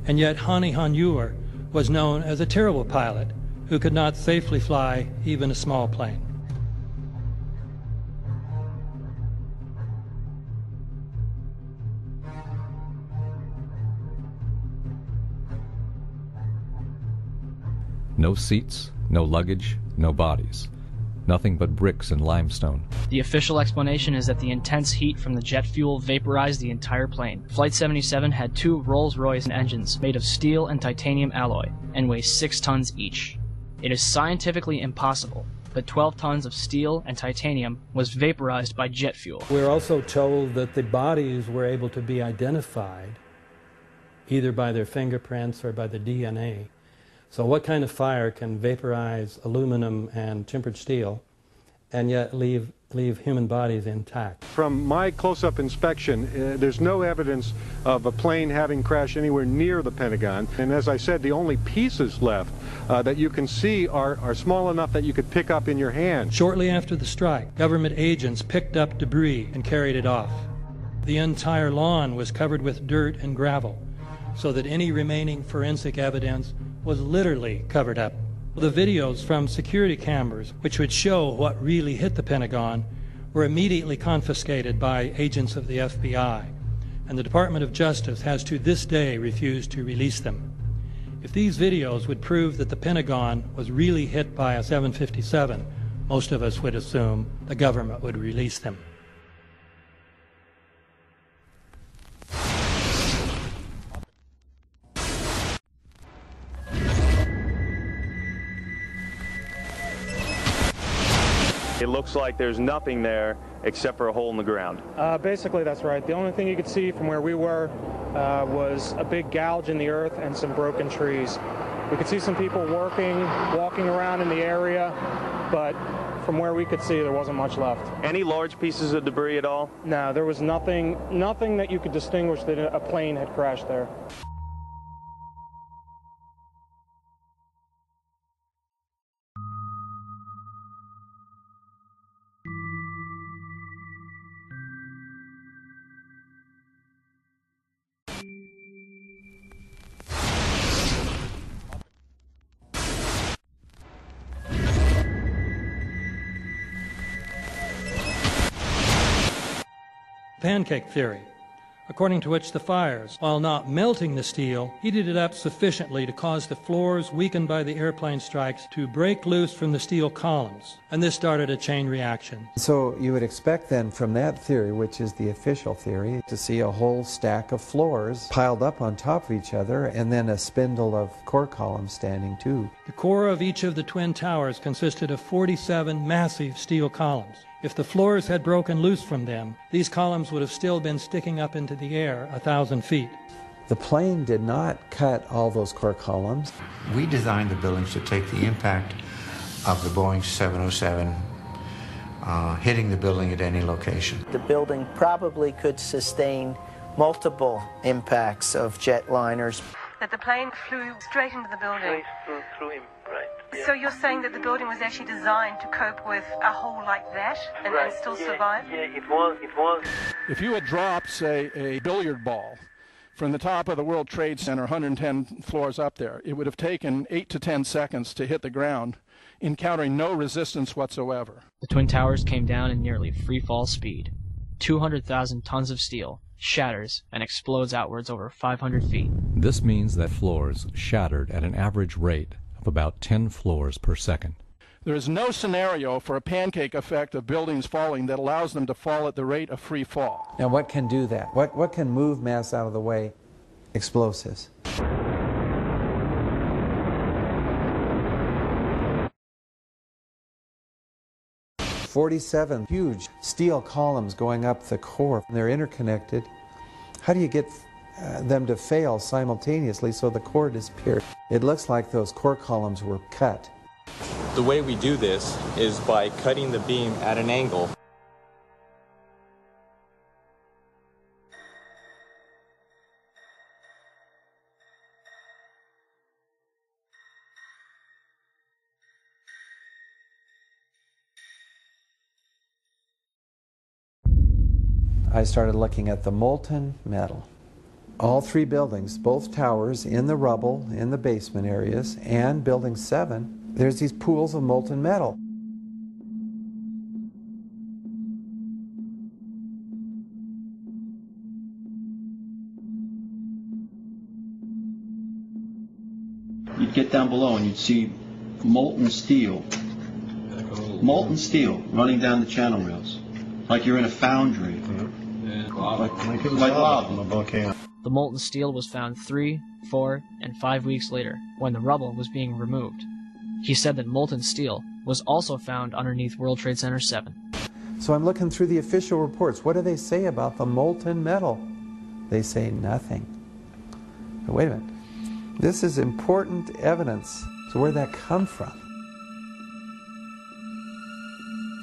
and yet Hani Hanjour was known as a terrible pilot who could not safely fly even a small plane. No seats, no luggage, no bodies. Nothing but bricks and limestone. The official explanation is that the intense heat from the jet fuel vaporized the entire plane. Flight 77 had 2 Rolls-Royce engines made of steel and titanium alloy and weigh 6 tons each. It is scientifically impossible, but 12 tons of steel and titanium was vaporized by jet fuel. We're also told that the bodies were able to be identified either by their fingerprints or by the DNA. So what kind of fire can vaporize aluminum and tempered steel and yet leave human bodies intact? From my close-up inspection, there's no evidence of a plane having crashed anywhere near the Pentagon. And as I said, the only pieces left that you can see are small enough that you could pick up in your hand. Shortly after the strike, government agents picked up debris and carried it off. The entire lawn was covered with dirt and gravel, so that any remaining forensic evidence was literally covered up. The videos from security cameras, which would show what really hit the Pentagon, were immediately confiscated by agents of the FBI, and the Department of Justice has to this day refused to release them. If these videos would prove that the Pentagon was really hit by a 757, most of us would assume the government would release them. It looks like there's nothing there except for a hole in the ground. Basically, that's right. The only thing you could see from where we were was a big gouge in the earth and some broken trees. We could see some people walking around in the area, but from where we could see, there wasn't much left. Any large pieces of debris at all? No, there was nothing that you could distinguish that a plane had crashed there. Pancake theory, according to which the fires, while not melting the steel, heated it up sufficiently to cause the floors weakened by the airplane strikes to break loose from the steel columns, and this started a chain reaction. So you would expect then from that theory, which is the official theory, to see a whole stack of floors piled up on top of each other and then a spindle of core columns standing too. The core of each of the twin towers consisted of 47 massive steel columns. If the floors had broken loose from them, these columns would have still been sticking up into the air 1,000 feet. The plane did not cut all those core columns. We designed the buildings to take the impact of the Boeing 707 hitting the building at any location. The building probably could sustain multiple impacts of jetliners. That the plane flew straight into the building. Through him, right. Yeah. So you're saying that the building was actually designed to cope with a hole like that and still survive? Yeah, it was. If you had dropped, say, a billiard ball from the top of the World Trade Center, 110 floors up there, it would have taken 8 to 10 seconds to hit the ground encountering no resistance whatsoever. The Twin Towers came down in nearly free-fall speed. 200,000 tons of steel shatters and explodes outwards over 500 feet. This means that floors shattered at an average rate of about 10 floors per second. There is no scenario for a pancake effect of buildings falling that allows them to fall at the rate of free fall. Now what can do that? What can move mass out of the way? Explosives. "47 huge steel columns going up the core. They're interconnected. How do you get them to fail simultaneously so the core disappears? It looks like those core columns were cut. The way we do this is by cutting the beam at an angle. I started looking at the molten metal. All three buildings, both towers, in the rubble, in the basement areas, and Building 7, there's these pools of molten metal. You'd get down below and you'd see molten steel running down the channel rails, like you're in a foundry. Like lava. The molten steel was found 3, 4, and 5 weeks later, when the rubble was being removed. He said that molten steel was also found underneath World Trade Center 7. So I'm looking through the official reports. What do they say about the molten metal? They say nothing. But wait a minute. This is important evidence. So where'd that come from?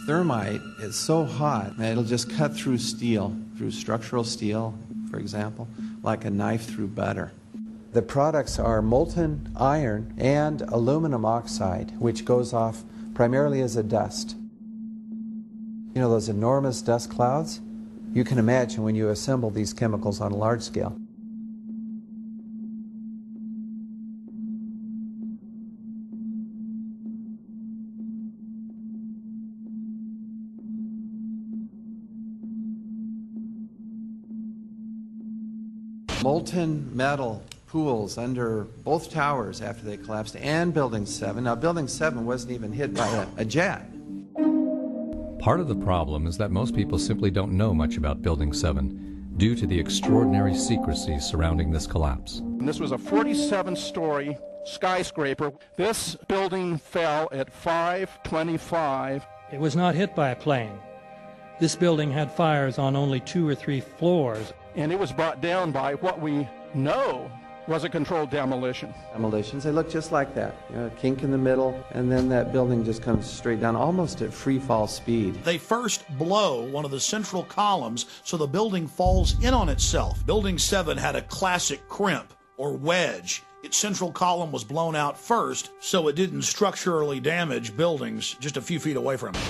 Thermite is so hot that it'll just cut through steel, through structural steel, for example, like a knife through butter. The products are molten iron and aluminum oxide, which goes off primarily as a dust. You know those enormous dust clouds? You can imagine when you assemble these chemicals on a large scale. Molten metal pools under both towers after they collapsed, and Building 7. Now, Building 7 wasn't even hit by a jet. Part of the problem is that most people simply don't know much about Building 7 due to the extraordinary secrecy surrounding this collapse. And this was a 47-story skyscraper. This building fell at 5:25. It was not hit by a plane. This building had fires on only 2 or 3 floors. And it was brought down by what we know was a controlled demolition. Demolitions, they look just like that. You know, a kink in the middle, and then that building just comes straight down, almost at free fall speed. They first blow one of the central columns so the building falls in on itself. Building 7 had a classic crimp or wedge. Its central column was blown out first, so it didn't structurally damage buildings just a few feet away from it.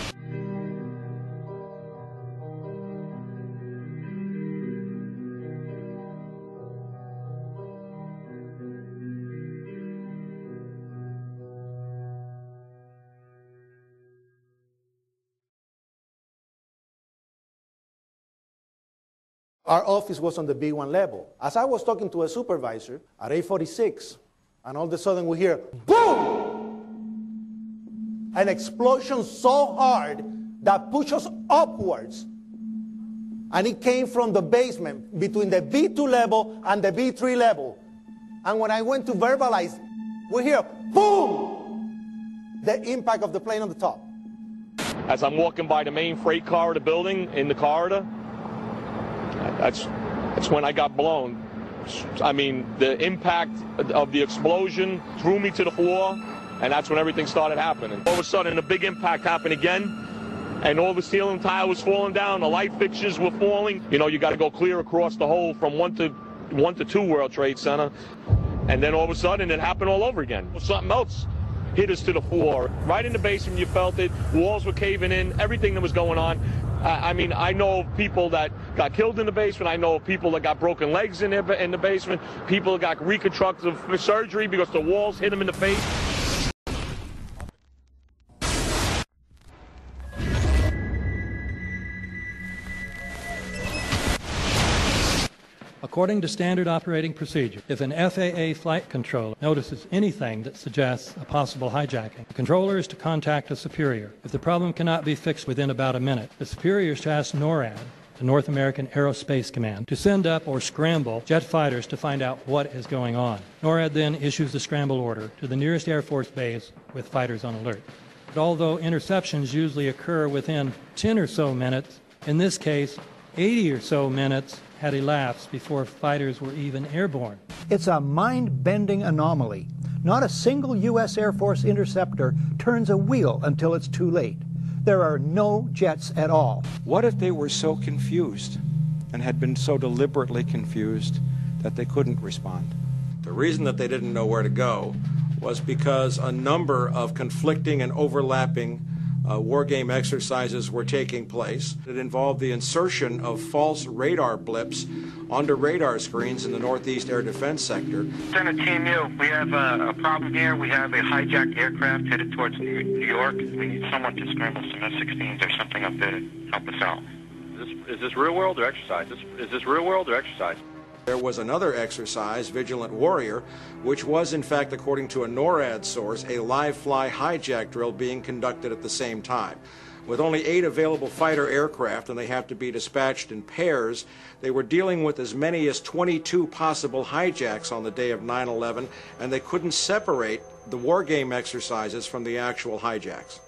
Our office was on the B1 level. As I was talking to a supervisor at 8:46, and all of a sudden we hear, boom! An explosion so hard that pushed us upwards. And it came from the basement between the B2 level and the B3 level. And when I went to verbalize, we hear, boom! The impact of the plane on the top. As I'm walking by the main freight car of the building, in the corridor, that's when I got blown. I mean, the impact of the explosion threw me to the floor, and that's when everything started happening. All of a sudden, a big impact happened again, and all the ceiling tile was falling down, the light fixtures were falling. You know, you got to go clear across the whole from 1 to 2 World Trade Center, and then all of a sudden, it happened all over again. Something else hit us to the floor. Right in the basement, you felt it. Walls were caving in, everything that was going on. I mean, I know of people that got killed in the basement. I know of people that got broken legs in the basement. People that got reconstructive surgery because the walls hit them in the face. According to standard operating procedure, if an FAA flight controller notices anything that suggests a possible hijacking, the controller is to contact a superior. If the problem cannot be fixed within about a minute, the superior is to ask NORAD, the North American Aerospace Command, to send up or scramble jet fighters to find out what is going on. NORAD then issues the scramble order to the nearest Air Force base with fighters on alert. But although interceptions usually occur within 10 or so minutes, in this case, 80 or so minutes had elapsed before fighters were even airborne. It's a mind-bending anomaly. Not a single U.S. Air Force interceptor turns a wheel until it's too late. There are no jets at all. What if they were so confused and had been so deliberately confused that they couldn't respond? The reason that they didn't know where to go was because a number of conflicting and overlapping war game exercises were taking place. It involved the insertion of false radar blips onto radar screens in the Northeast Air Defense Sector. Lieutenant Team U, we have a problem here. We have a hijacked aircraft headed towards New York. We need someone to scramble some F-16s or something up there to help us out. Is this real world or exercise? Is this real world or exercise? There was another exercise, Vigilant Warrior, which was, in fact, according to a NORAD source, a live-fly hijack drill being conducted at the same time. With only 8 available fighter aircraft, and they have to be dispatched in pairs, they were dealing with as many as 22 possible hijacks on the day of 9/11, and they couldn't separate the war game exercises from the actual hijacks.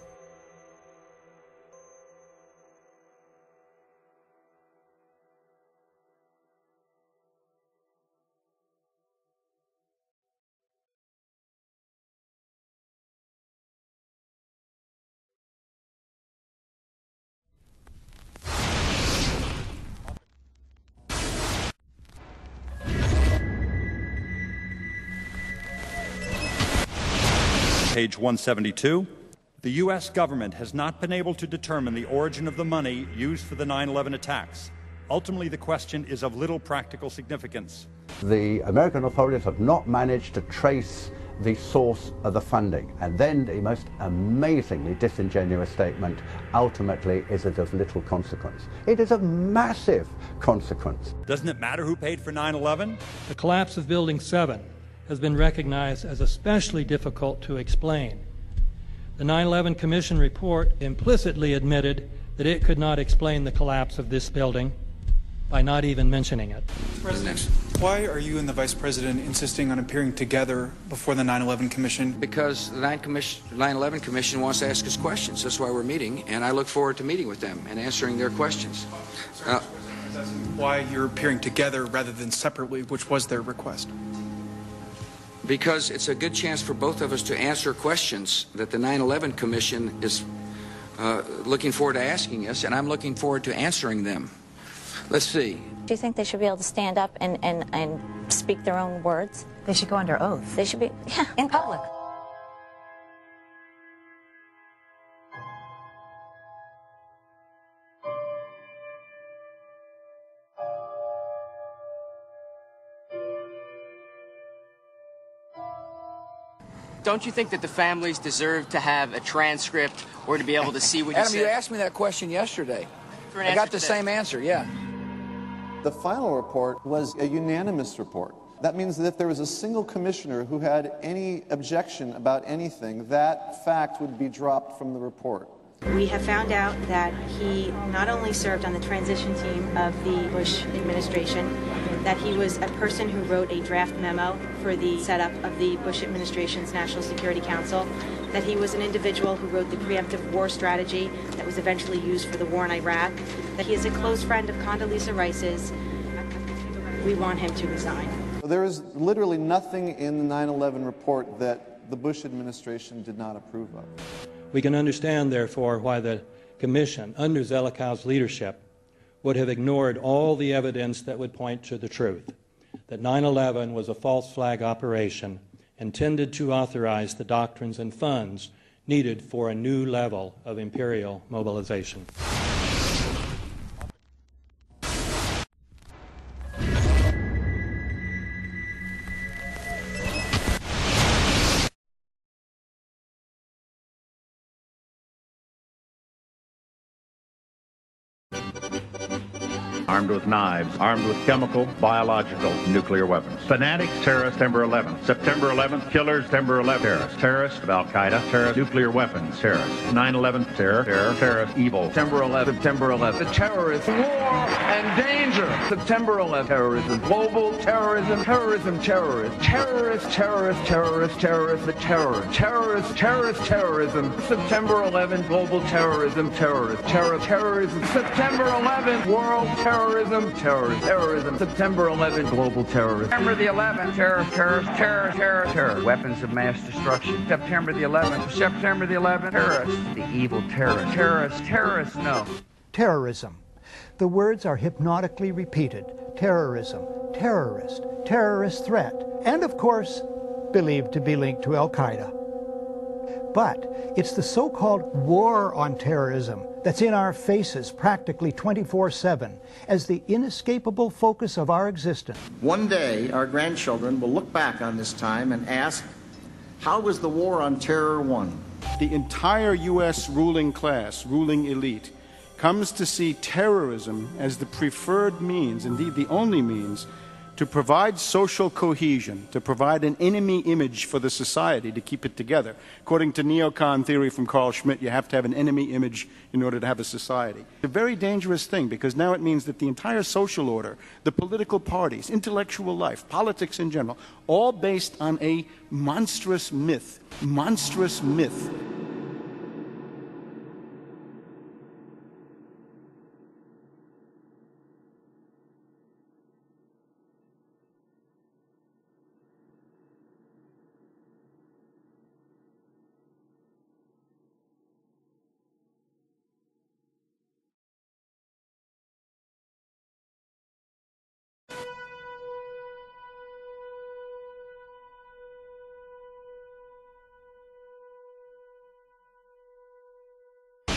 Page 172. The U.S. government has not been able to determine the origin of the money used for the 9/11 attacks. Ultimately, the question is of little practical significance. The American authorities have not managed to trace the source of the funding. And then the most amazingly disingenuous statement, ultimately, is it of little consequence. It is of massive consequence. Doesn't it matter who paid for 9/11? The collapse of Building 7 has been recognized as especially difficult to explain. The 9/11 Commission report implicitly admitted that it could not explain the collapse of this building by not even mentioning it. President, why are you and the Vice President insisting on appearing together before the 9/11 Commission? Because the 9/11 Commission wants to ask us questions. That's why we're meeting, and I look forward to meeting with them and answering their questions. Why you're appearing together rather than separately, which was their request? Because it's a good chance for both of us to answer questions that the 9/11 Commission is looking forward to asking us, and I'm looking forward to answering them. Let's see. Do you think they should be able to stand up and speak their own words? They should go under oath. They should be, yeah. In public. Don't you think that the families deserve to have a transcript or to be able to see what you Adam, said? you asked me that question yesterday. I got the same answer, yeah. The final report was a unanimous report. That means that if there was a single commissioner who had any objection about anything, that fact would be dropped from the report. We have found out that he not only served on the transition team of the Bush administration, that he was a person who wrote a draft memo for the setup of the Bush administration's National Security Council, that he was an individual who wrote the preemptive war strategy that was eventually used for the war in Iraq, that he is a close friend of Condoleezza Rice's. We want him to resign. There is literally nothing in the 9/11 report that the Bush administration did not approve of. We can understand, therefore, why the Commission, under Zelikow's leadership, would have ignored all the evidence that would point to the truth, that 9/11 was a false flag operation intended to authorize the doctrines and funds needed for a new level of imperial mobilization. armed with knives, armed with chemical, biological, nuclear weapons. Fanatics, terrorists, September 11th. September 11th, killers, September 11th, terrorists. Terrorists of Al-Qaeda, terrorists, nuclear weapons, terrorists. 9/11, terror, terrorist, evil. September 11th, September 11th. The terrorists, war and danger. September 11th, terrorism, global terrorism, terrorism, terrorists, terrorists, terrorists, terrorists, terrorists, the terror, terrorists, terrorist, terrorism. September 11th, global terrorism, terrorist, terror, terrorism. September 11th, world terrorism, terrorist, terrorism. September 11th, global terrorism. September the 11th, terror, terror, terror, terror, terror. Weapons of mass destruction. September the 11th, September the 11th, terrorists, the evil terrorists, terrorists, terrorists, no. Terrorism. The words are hypnotically repeated. Terrorism, terrorist, terrorist threat, and of course, believed to be linked to Al-Qaeda. But it's the so-called war on terrorism that's in our faces practically 24/7 as the inescapable focus of our existence. One day, our grandchildren will look back on this time and ask, how was the war on terror won? The entire U.S. ruling class, ruling elite, comes to see terrorism as the preferred means, indeed the only means, to provide social cohesion, to provide an enemy image for the society to keep it together. According to neocon theory from Carl Schmitt, you have to have an enemy image in order to have a society. It's a very dangerous thing because now it means that the entire social order, the political parties, intellectual life, politics in general, all based on a monstrous myth. Monstrous myth.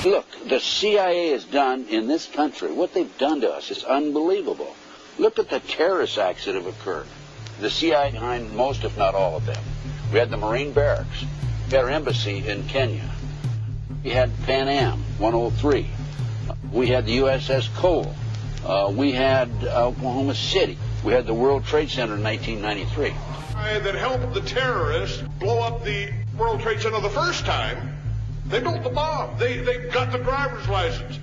Look, the CIA has done in this country, what they've done to us is unbelievable. Look at the terrorist acts that have occurred. The CIA behind most, if not all of them. We had the Marine barracks. We had our embassy in Kenya. We had Pan Am 103. We had the USS Cole. We had Oklahoma City. We had the World Trade Center in 1993. That helped the terrorists blow up the World Trade Center the first time. They built the bomb. They got the driver's license.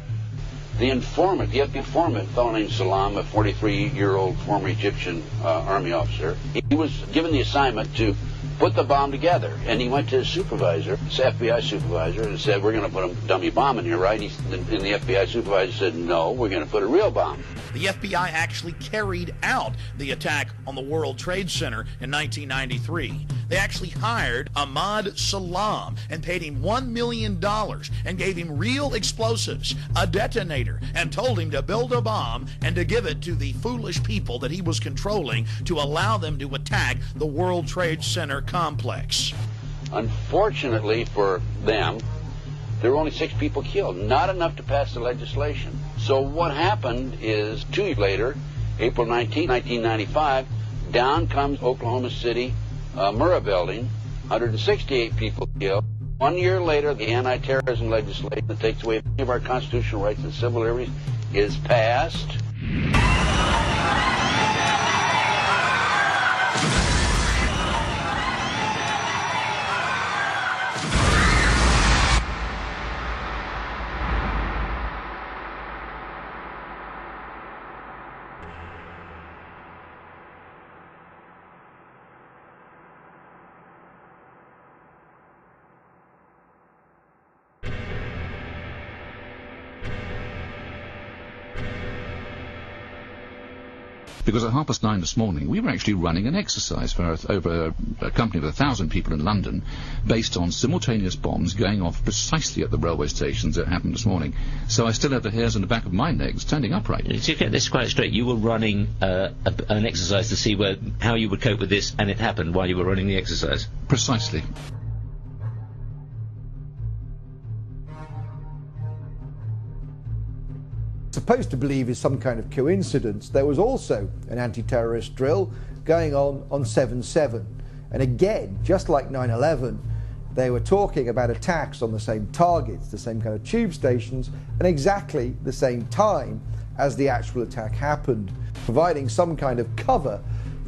The informant, the informant, a fellow named Salam, a 43-year-old former Egyptian army officer, he was given the assignment to put the bomb together. And he went to his supervisor, his FBI supervisor, and said, we're going to put a dummy bomb in here, right? And the FBI supervisor said, no, we're going to put a real bomb. The FBI actually carried out the attack on the World Trade Center in 1993. They actually hired Ahmad Salam and paid him $1 million and gave him real explosives, a detonator, and told him to build a bomb and to give it to the foolish people that he was controlling to allow them to attack the World Trade Center complex. Unfortunately for them, there were only 6 people killed, not enough to pass the legislation. So what happened is 2 years later, April 19, 1995, down comes Oklahoma City Murrah building, 168 people killed. 1 year later, the anti-terrorism legislation that takes away many of our constitutional rights and civil liberties is passed. Because at 9:30 this morning, we were actually running an exercise for over a company of 1,000 people in London, based on simultaneous bombs going off precisely at the railway stations that happened this morning. So I still have the hairs on the back of my neck standing upright. To get this quite straight, you were running an exercise to see how you would cope with this, and it happened while you were running the exercise? Precisely. Supposed to believe is some kind of coincidence, there was also an anti-terrorist drill going on 7/7. And again, just like 9/11, they were talking about attacks on the same targets, the same kind of tube stations, and exactly the same time. as the actual attack happened, providing some kind of cover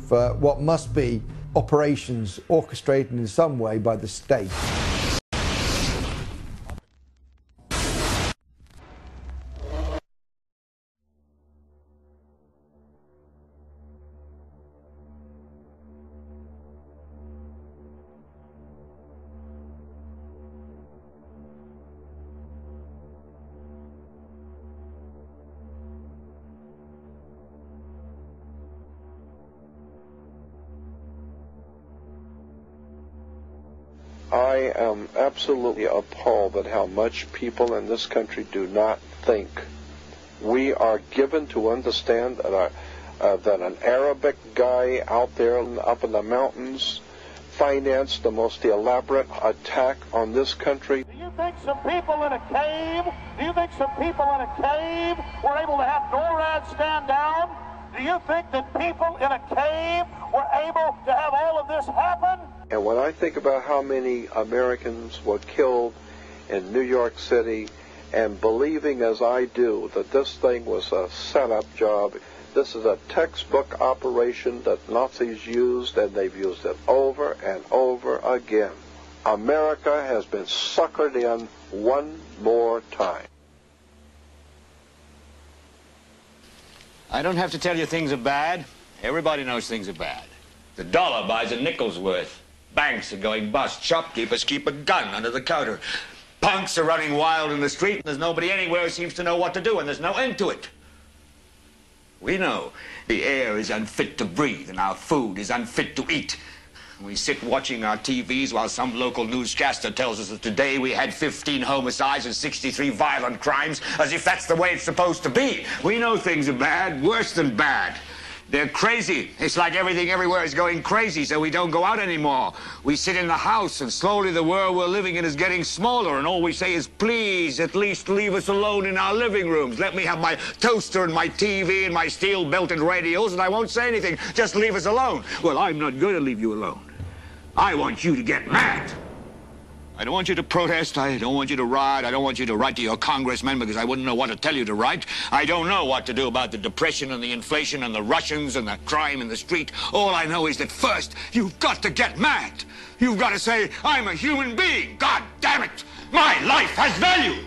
for what must be operations orchestrated in some way by the state. I am absolutely appalled at how much people in this country do not think. We are given to understand that, that an Arabic guy out there up in the mountains financed the most elaborate attack on this country. Do you think some people in a cave, were able to have NORAD stand down? Do you think that people in a cave were able to have all of this happen? And when I think about how many Americans were killed in New York City, and believing as I do that this thing was a setup job, this is a textbook operation that Nazis used, and they've used it over and over again. America has been suckered in one more time. I don't have to tell you things are bad. Everybody knows things are bad. The dollar buys a nickel's worth. Banks are going bust. Shopkeepers keep a gun under the counter. Punks are running wild in the street, and there's nobody anywhere who seems to know what to do, and there's no end to it. We know the air is unfit to breathe, and our food is unfit to eat. We sit watching our TVs while some local newscaster tells us that today we had 15 homicides and 63 violent crimes, as if that's the way it's supposed to be. We know things are bad, worse than bad. They're crazy. It's like everything everywhere is going crazy, so we don't go out anymore. We sit in the house, and slowly the world we're living in is getting smaller, and all we say is, please, at least leave us alone in our living rooms. Let me have my toaster and my TV and my steel-belted radios, and I won't say anything. Just leave us alone. Well, I'm not going to leave you alone. I want you to get mad. I don't want you to protest. I don't want you to riot. I don't want you to write to your congressmen because I wouldn't know what to tell you to write. I don't know what to do about the depression and the inflation and the Russians and the crime in the street. All I know is that first, you've got to get mad. You've got to say, I'm a human being. God damn it. My life has value.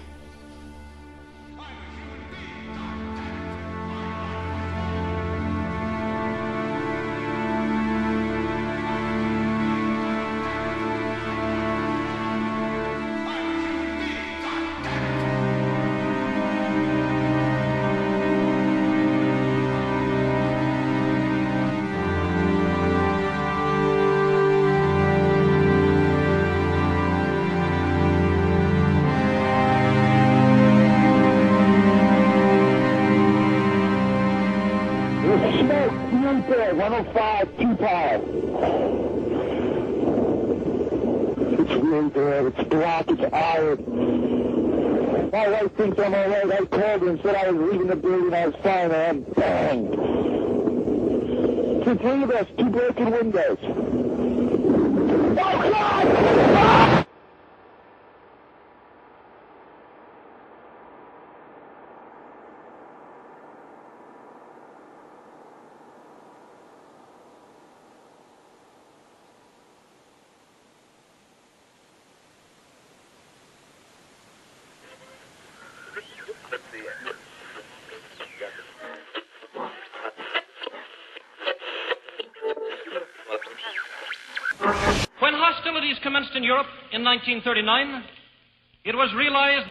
Thinks I'm all right. I called her and said I was leaving the building. I was fine, man. Bang! The three of us, 2 broken windows. Oh, God! Ah! When hostilities commenced in Europe in 1939, it was realized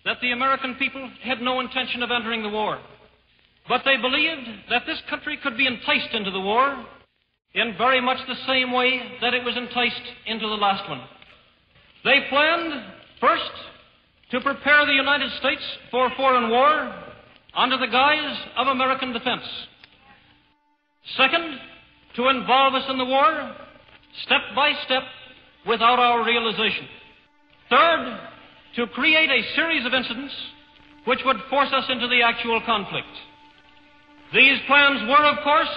that the American people had no intention of entering the war. But they believed that this country could be enticed into the war in very much the same way that it was enticed into the last one. They planned, first, to prepare the United States for foreign war under the guise of American defense. Second, to involve us in the war step by step without our realization. Third, to create a series of incidents which would force us into the actual conflict. These plans were, of course,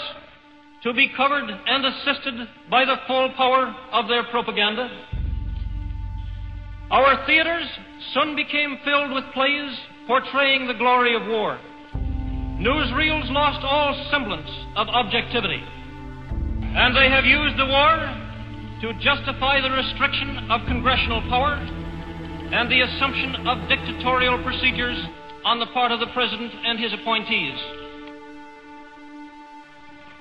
to be covered and assisted by the full power of their propaganda. Our theaters soon became filled with plays portraying the glory of war. newsreels lost all semblance of objectivity, and they have used the war to justify the restriction of congressional power and the assumption of dictatorial procedures on the part of the President and his appointees.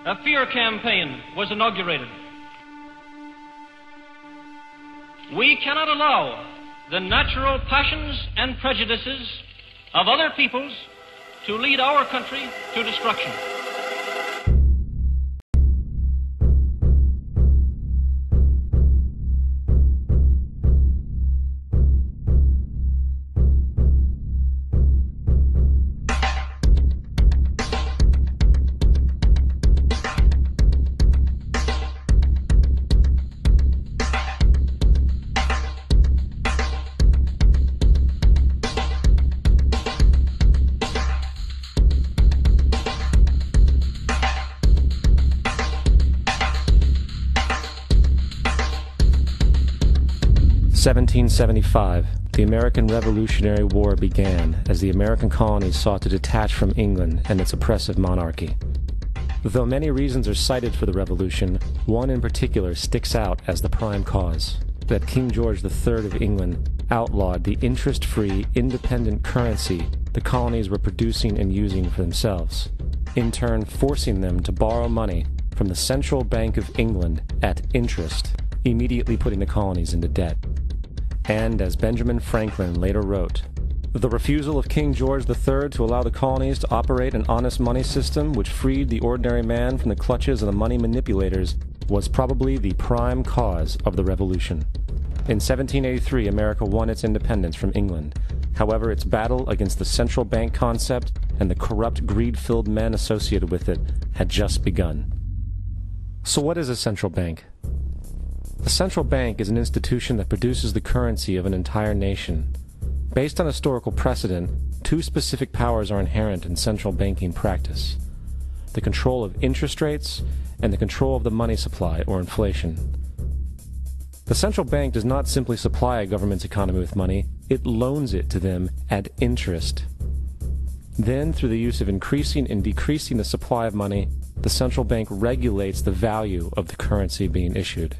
A fear campaign was inaugurated. We cannot allow the natural passions and prejudices of other peoples to lead our country to destruction. (1775), the American Revolutionary War began as the American colonies sought to detach from England and its oppressive monarchy. Though many reasons are cited for the revolution, one in particular sticks out as the prime cause: that King George III of England outlawed the interest-free, independent currency the colonies were producing and using for themselves, in turn forcing them to borrow money from the Central Bank of England at interest, immediately putting the colonies into debt. And, as Benjamin Franklin later wrote, the refusal of King George III to allow the colonies to operate an honest money system which freed the ordinary man from the clutches of the money manipulators was probably the prime cause of the Revolution. In 1783, America won its independence from England. However, its battle against the central bank concept and the corrupt, greed-filled men associated with it had just begun. So what is a central bank? A central bank is an institution that produces the currency of an entire nation. Based on historical precedent, two specific powers are inherent in central banking practice: the control of interest rates and the control of the money supply, or inflation. The central bank does not simply supply a government's economy with money, it loans it to them at interest. Then, through the use of increasing and decreasing the supply of money, the central bank regulates the value of the currency being issued.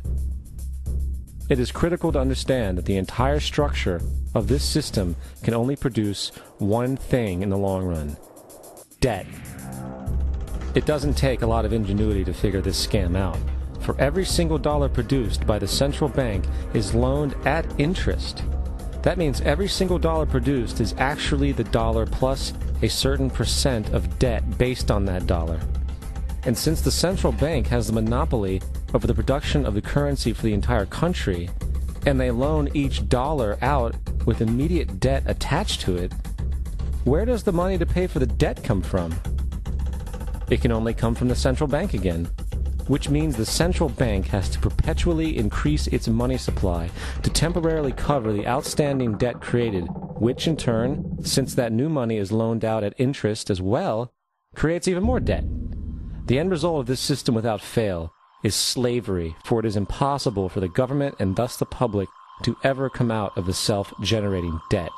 It is critical to understand that the entire structure of this system can only produce one thing in the long run: debt. It doesn't take a lot of ingenuity to figure this scam out. For every single dollar produced by the central bank is loaned at interest. That means every single dollar produced is actually the dollar plus a certain percent of debt based on that dollar. And since the central bank has the monopoly over the production of the currency for the entire country, and they loan each dollar out with immediate debt attached to it, where does the money to pay for the debt come from? It can only come from the central bank again, which means the central bank has to perpetually increase its money supply to temporarily cover the outstanding debt created, which in turn, since that new money is loaned out at interest as well, creates even more debt. The end result of this system without fail is slavery, for it is impossible for the government and thus the public to ever come out of the self-generating debt.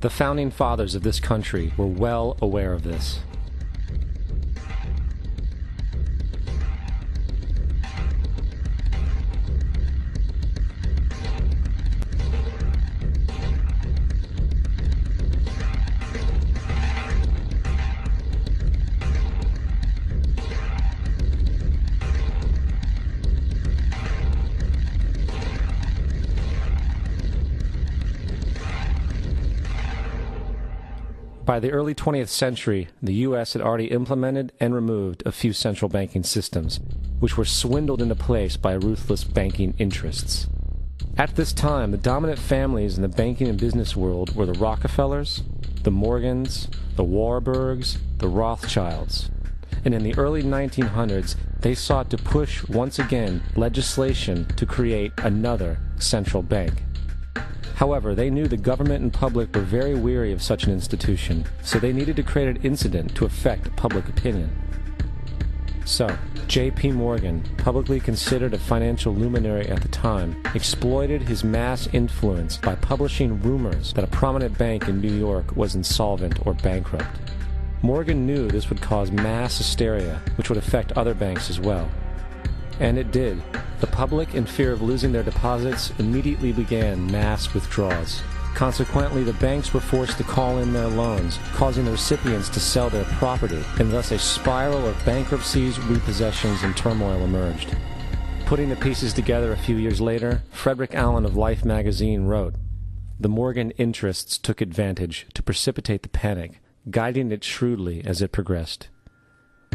The founding fathers of this country were well aware of this. By the early 20th century, the U.S. had already implemented and removed a few central banking systems, which were swindled into place by ruthless banking interests. At this time, the dominant families in the banking and business world were the Rockefellers, the Morgans, the Warburgs, the Rothschilds. And in the early 1900s, they sought to push once again legislation to create another central bank. However, they knew the government and public were very weary of such an institution, so they needed to create an incident to affect public opinion. So, J.P. Morgan, publicly considered a financial luminary at the time, exploited his mass influence by publishing rumors that a prominent bank in New York was insolvent or bankrupt. Morgan knew this would cause mass hysteria, which would affect other banks as well. And it did. The public, in fear of losing their deposits, immediately began mass withdrawals. Consequently, the banks were forced to call in their loans, causing the recipients to sell their property, and thus a spiral of bankruptcies, repossessions, and turmoil emerged. Putting the pieces together a few years later, Frederick Allen of Life magazine wrote, "The Morgan interests took advantage to precipitate the panic, guiding it shrewdly as it progressed."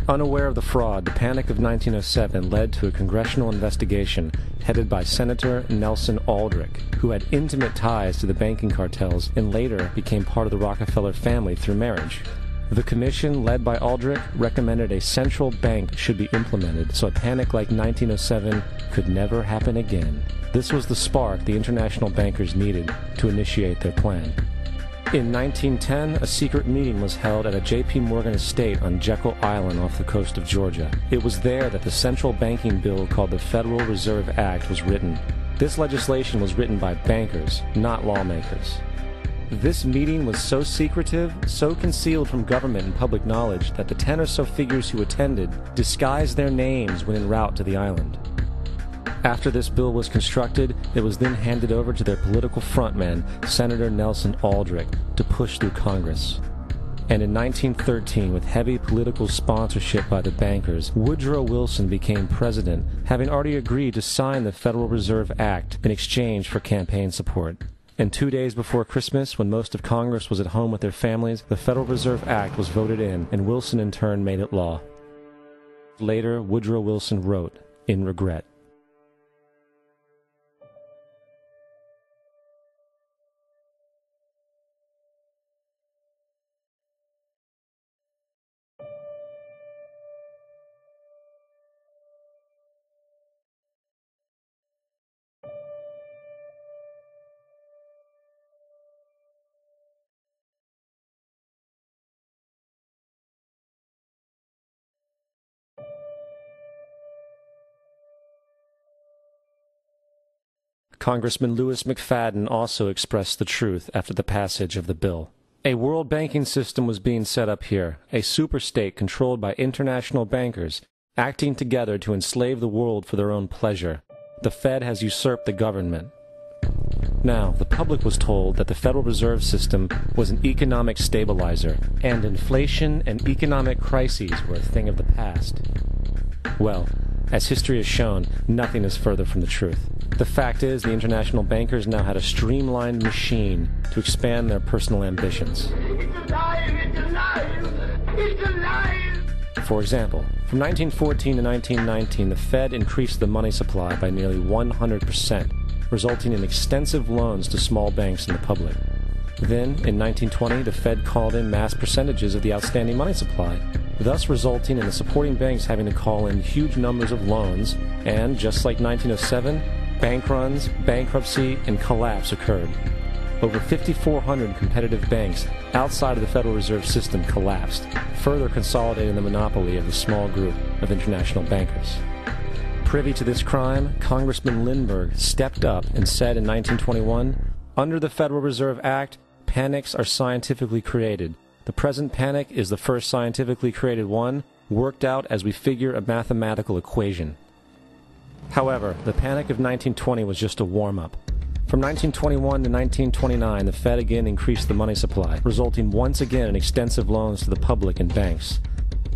Unaware of the fraud, the Panic of 1907 led to a congressional investigation headed by Senator Nelson Aldrich, who had intimate ties to the banking cartels and later became part of the Rockefeller family through marriage. The commission, led by Aldrich, recommended a central bank should be implemented so a panic like 1907 could never happen again. This was the spark the international bankers needed to initiate their plan. In 1910, a secret meeting was held at a J.P. Morgan estate on Jekyll Island off the coast of Georgia. It was there that the central banking bill called the Federal Reserve Act was written. This legislation was written by bankers, not lawmakers. This meeting was so secretive, so concealed from government and public knowledge that the 10 or so figures who attended disguised their names when en route to the island. After this bill was constructed, it was then handed over to their political frontman, Senator Nelson Aldrich, to push through Congress. And in 1913, with heavy political sponsorship by the bankers, Woodrow Wilson became president, having already agreed to sign the Federal Reserve Act in exchange for campaign support. And 2 days before Christmas, when most of Congress was at home with their families, the Federal Reserve Act was voted in, and Wilson in turn made it law. Later, Woodrow Wilson wrote, in regret, Congressman Louis McFadden also expressed the truth after the passage of the bill. A world banking system was being set up here, a superstate controlled by international bankers, acting together to enslave the world for their own pleasure. The Fed has usurped the government. Now, the public was told that the Federal Reserve System was an economic stabilizer, and inflation and economic crises were a thing of the past. Well, as history has shown, nothing is further from the truth. The fact is, the international bankers now had a streamlined machine to expand their personal ambitions. It's alive! It's alive! It's alive! For example, from 1914 to 1919, the Fed increased the money supply by nearly 100%, resulting in extensive loans to small banks and the public. Then, in 1920, the Fed called in mass percentages of the outstanding money supply, thus resulting in the supporting banks having to call in huge numbers of loans, and, just like 1907, bank runs, bankruptcy, and collapse occurred. Over 5,400 competitive banks outside of the Federal Reserve System collapsed, further consolidating the monopoly of the small group of international bankers. Privy to this crime, Congressman Lindbergh stepped up and said in 1921, "Under the Federal Reserve Act, panics are scientifically created. The present panic is the first scientifically created one, worked out as we figure a mathematical equation." However, the Panic of 1920 was just a warm-up. From 1921 to 1929, the Fed again increased the money supply, resulting once again in extensive loans to the public and banks.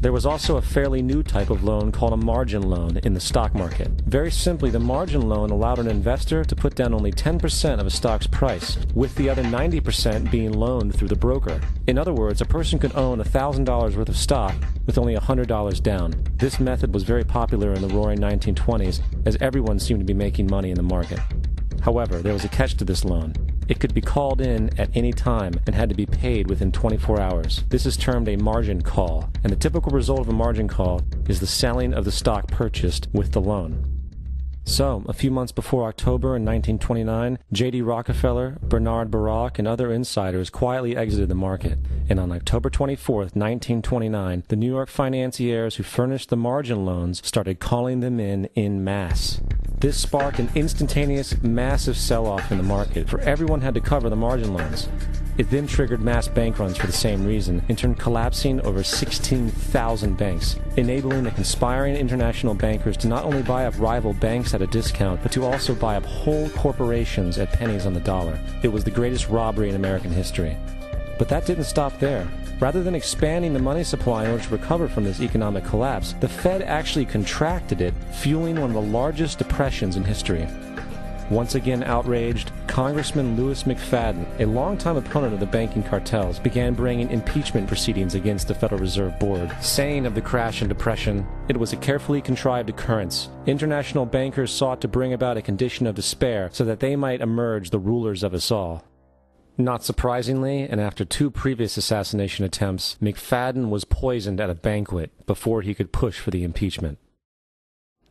There was also a fairly new type of loan called a margin loan in the stock market. Very simply, the margin loan allowed an investor to put down only 10% of a stock's price, with the other 90% being loaned through the broker. In other words, a person could own $1,000 worth of stock with only $100 down. This method was very popular in the roaring 1920s, as everyone seemed to be making money in the market. However, there was a catch to this loan. It could be called in at any time and had to be paid within 24 hours. This is termed a margin call, and the typical result of a margin call is the selling of the stock purchased with the loan. So, a few months before October in 1929, J.D. Rockefeller, Bernard Baruch, and other insiders quietly exited the market, and on October 24, 1929, the New York financiers who furnished the margin loans started calling them in masse. This sparked an instantaneous, massive sell-off in the market, for everyone had to cover the margin loans. It then triggered mass bank runs for the same reason, in turn collapsing over 16,000 banks, enabling the conspiring international bankers to not only buy up rival banks at a discount, but to also buy up whole corporations at pennies on the dollar. It was the greatest robbery in American history. But that didn't stop there. Rather than expanding the money supply in order to recover from this economic collapse, the Fed actually contracted it, fueling one of the largest depressions in history. Once again outraged, Congressman Louis McFadden, a longtime opponent of the banking cartels, began bringing impeachment proceedings against the Federal Reserve Board, saying of the crash and depression, it was a carefully contrived occurrence. International bankers sought to bring about a condition of despair so that they might emerge the rulers of us all. Not surprisingly, and after 2 previous assassination attempts, McFadden was poisoned at a banquet before he could push for the impeachment.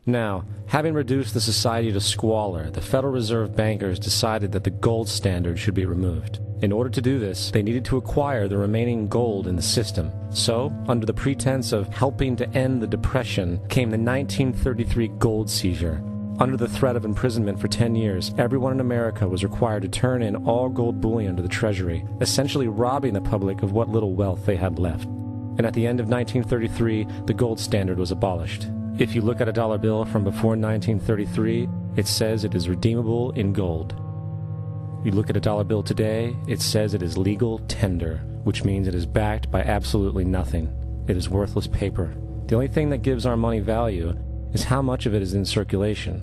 Now, having reduced the society to squalor, the Federal Reserve bankers decided that the gold standard should be removed. In order to do this, they needed to acquire the remaining gold in the system. So, under the pretense of helping to end the Depression, came the 1933 gold seizure. Under the threat of imprisonment for 10 years, everyone in America was required to turn in all gold bullion to the Treasury, essentially robbing the public of what little wealth they had left. And at the end of 1933, the gold standard was abolished. If you look at a dollar bill from before 1933, it says it is redeemable in gold. You look at a dollar bill today, it says it is legal tender, which means it is backed by absolutely nothing. It is worthless paper. The only thing that gives our money value is how much of it is in circulation.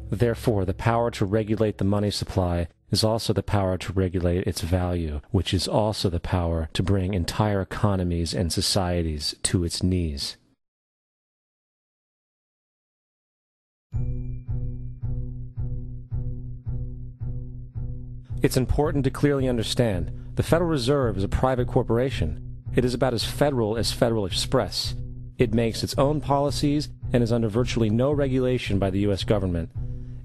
Therefore, the power to regulate the money supply is also the power to regulate its value, which is also the power to bring entire economies and societies to its knees. It's important to clearly understand, the Federal Reserve is a private corporation. It is about as Federal Express. It makes its own policies and is under virtually no regulation by the U.S. government.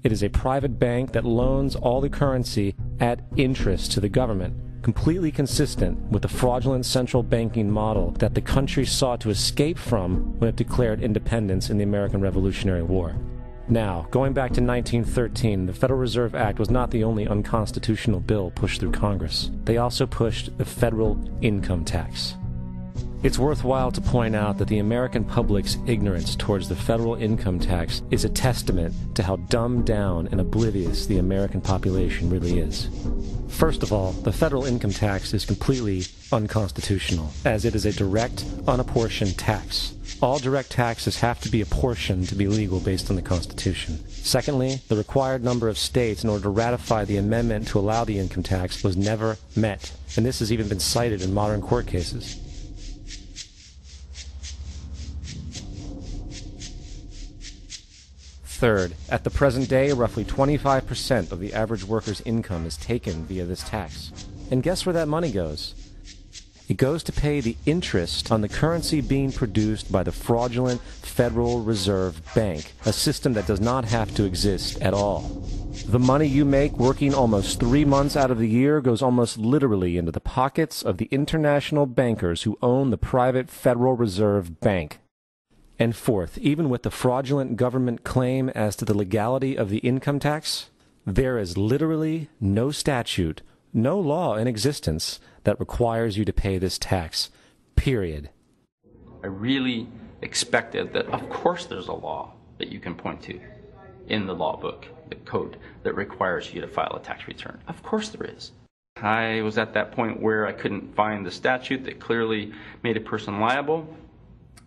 It is a private bank that loans all the currency at interest to the government, completely consistent with the fraudulent central banking model that the country sought to escape from when it declared independence in the American Revolutionary War. Now, going back to 1913, the Federal Reserve Act was not the only unconstitutional bill pushed through Congress. They also pushed the federal income tax. It's worthwhile to point out that the American public's ignorance towards the federal income tax is a testament to how dumbed down and oblivious the American population really is. First of all, the federal income tax is completely unconstitutional, as it is a direct, unapportioned tax. All direct taxes have to be apportioned to be legal based on the Constitution. Secondly, the required number of states in order to ratify the amendment to allow the income tax was never met, and this has even been cited in modern court cases. Third, at the present day, roughly 25% of the average worker's income is taken via this tax. And guess where that money goes? It goes to pay the interest on the currency being produced by the fraudulent Federal Reserve Bank, a system that does not have to exist at all. The money you make working almost 3 months out of the year goes almost literally into the pockets of the international bankers who own the private Federal Reserve Bank. And fourth, even with the fraudulent government claim as to the legality of the income tax, there is literally no statute, no law in existence that requires you to pay this tax, period. I really expected that, of course there's a law that you can point to in the law book, the code, that requires you to file a tax return. Of course there is. I was at that point where I couldn't find the statute that clearly made a person liable,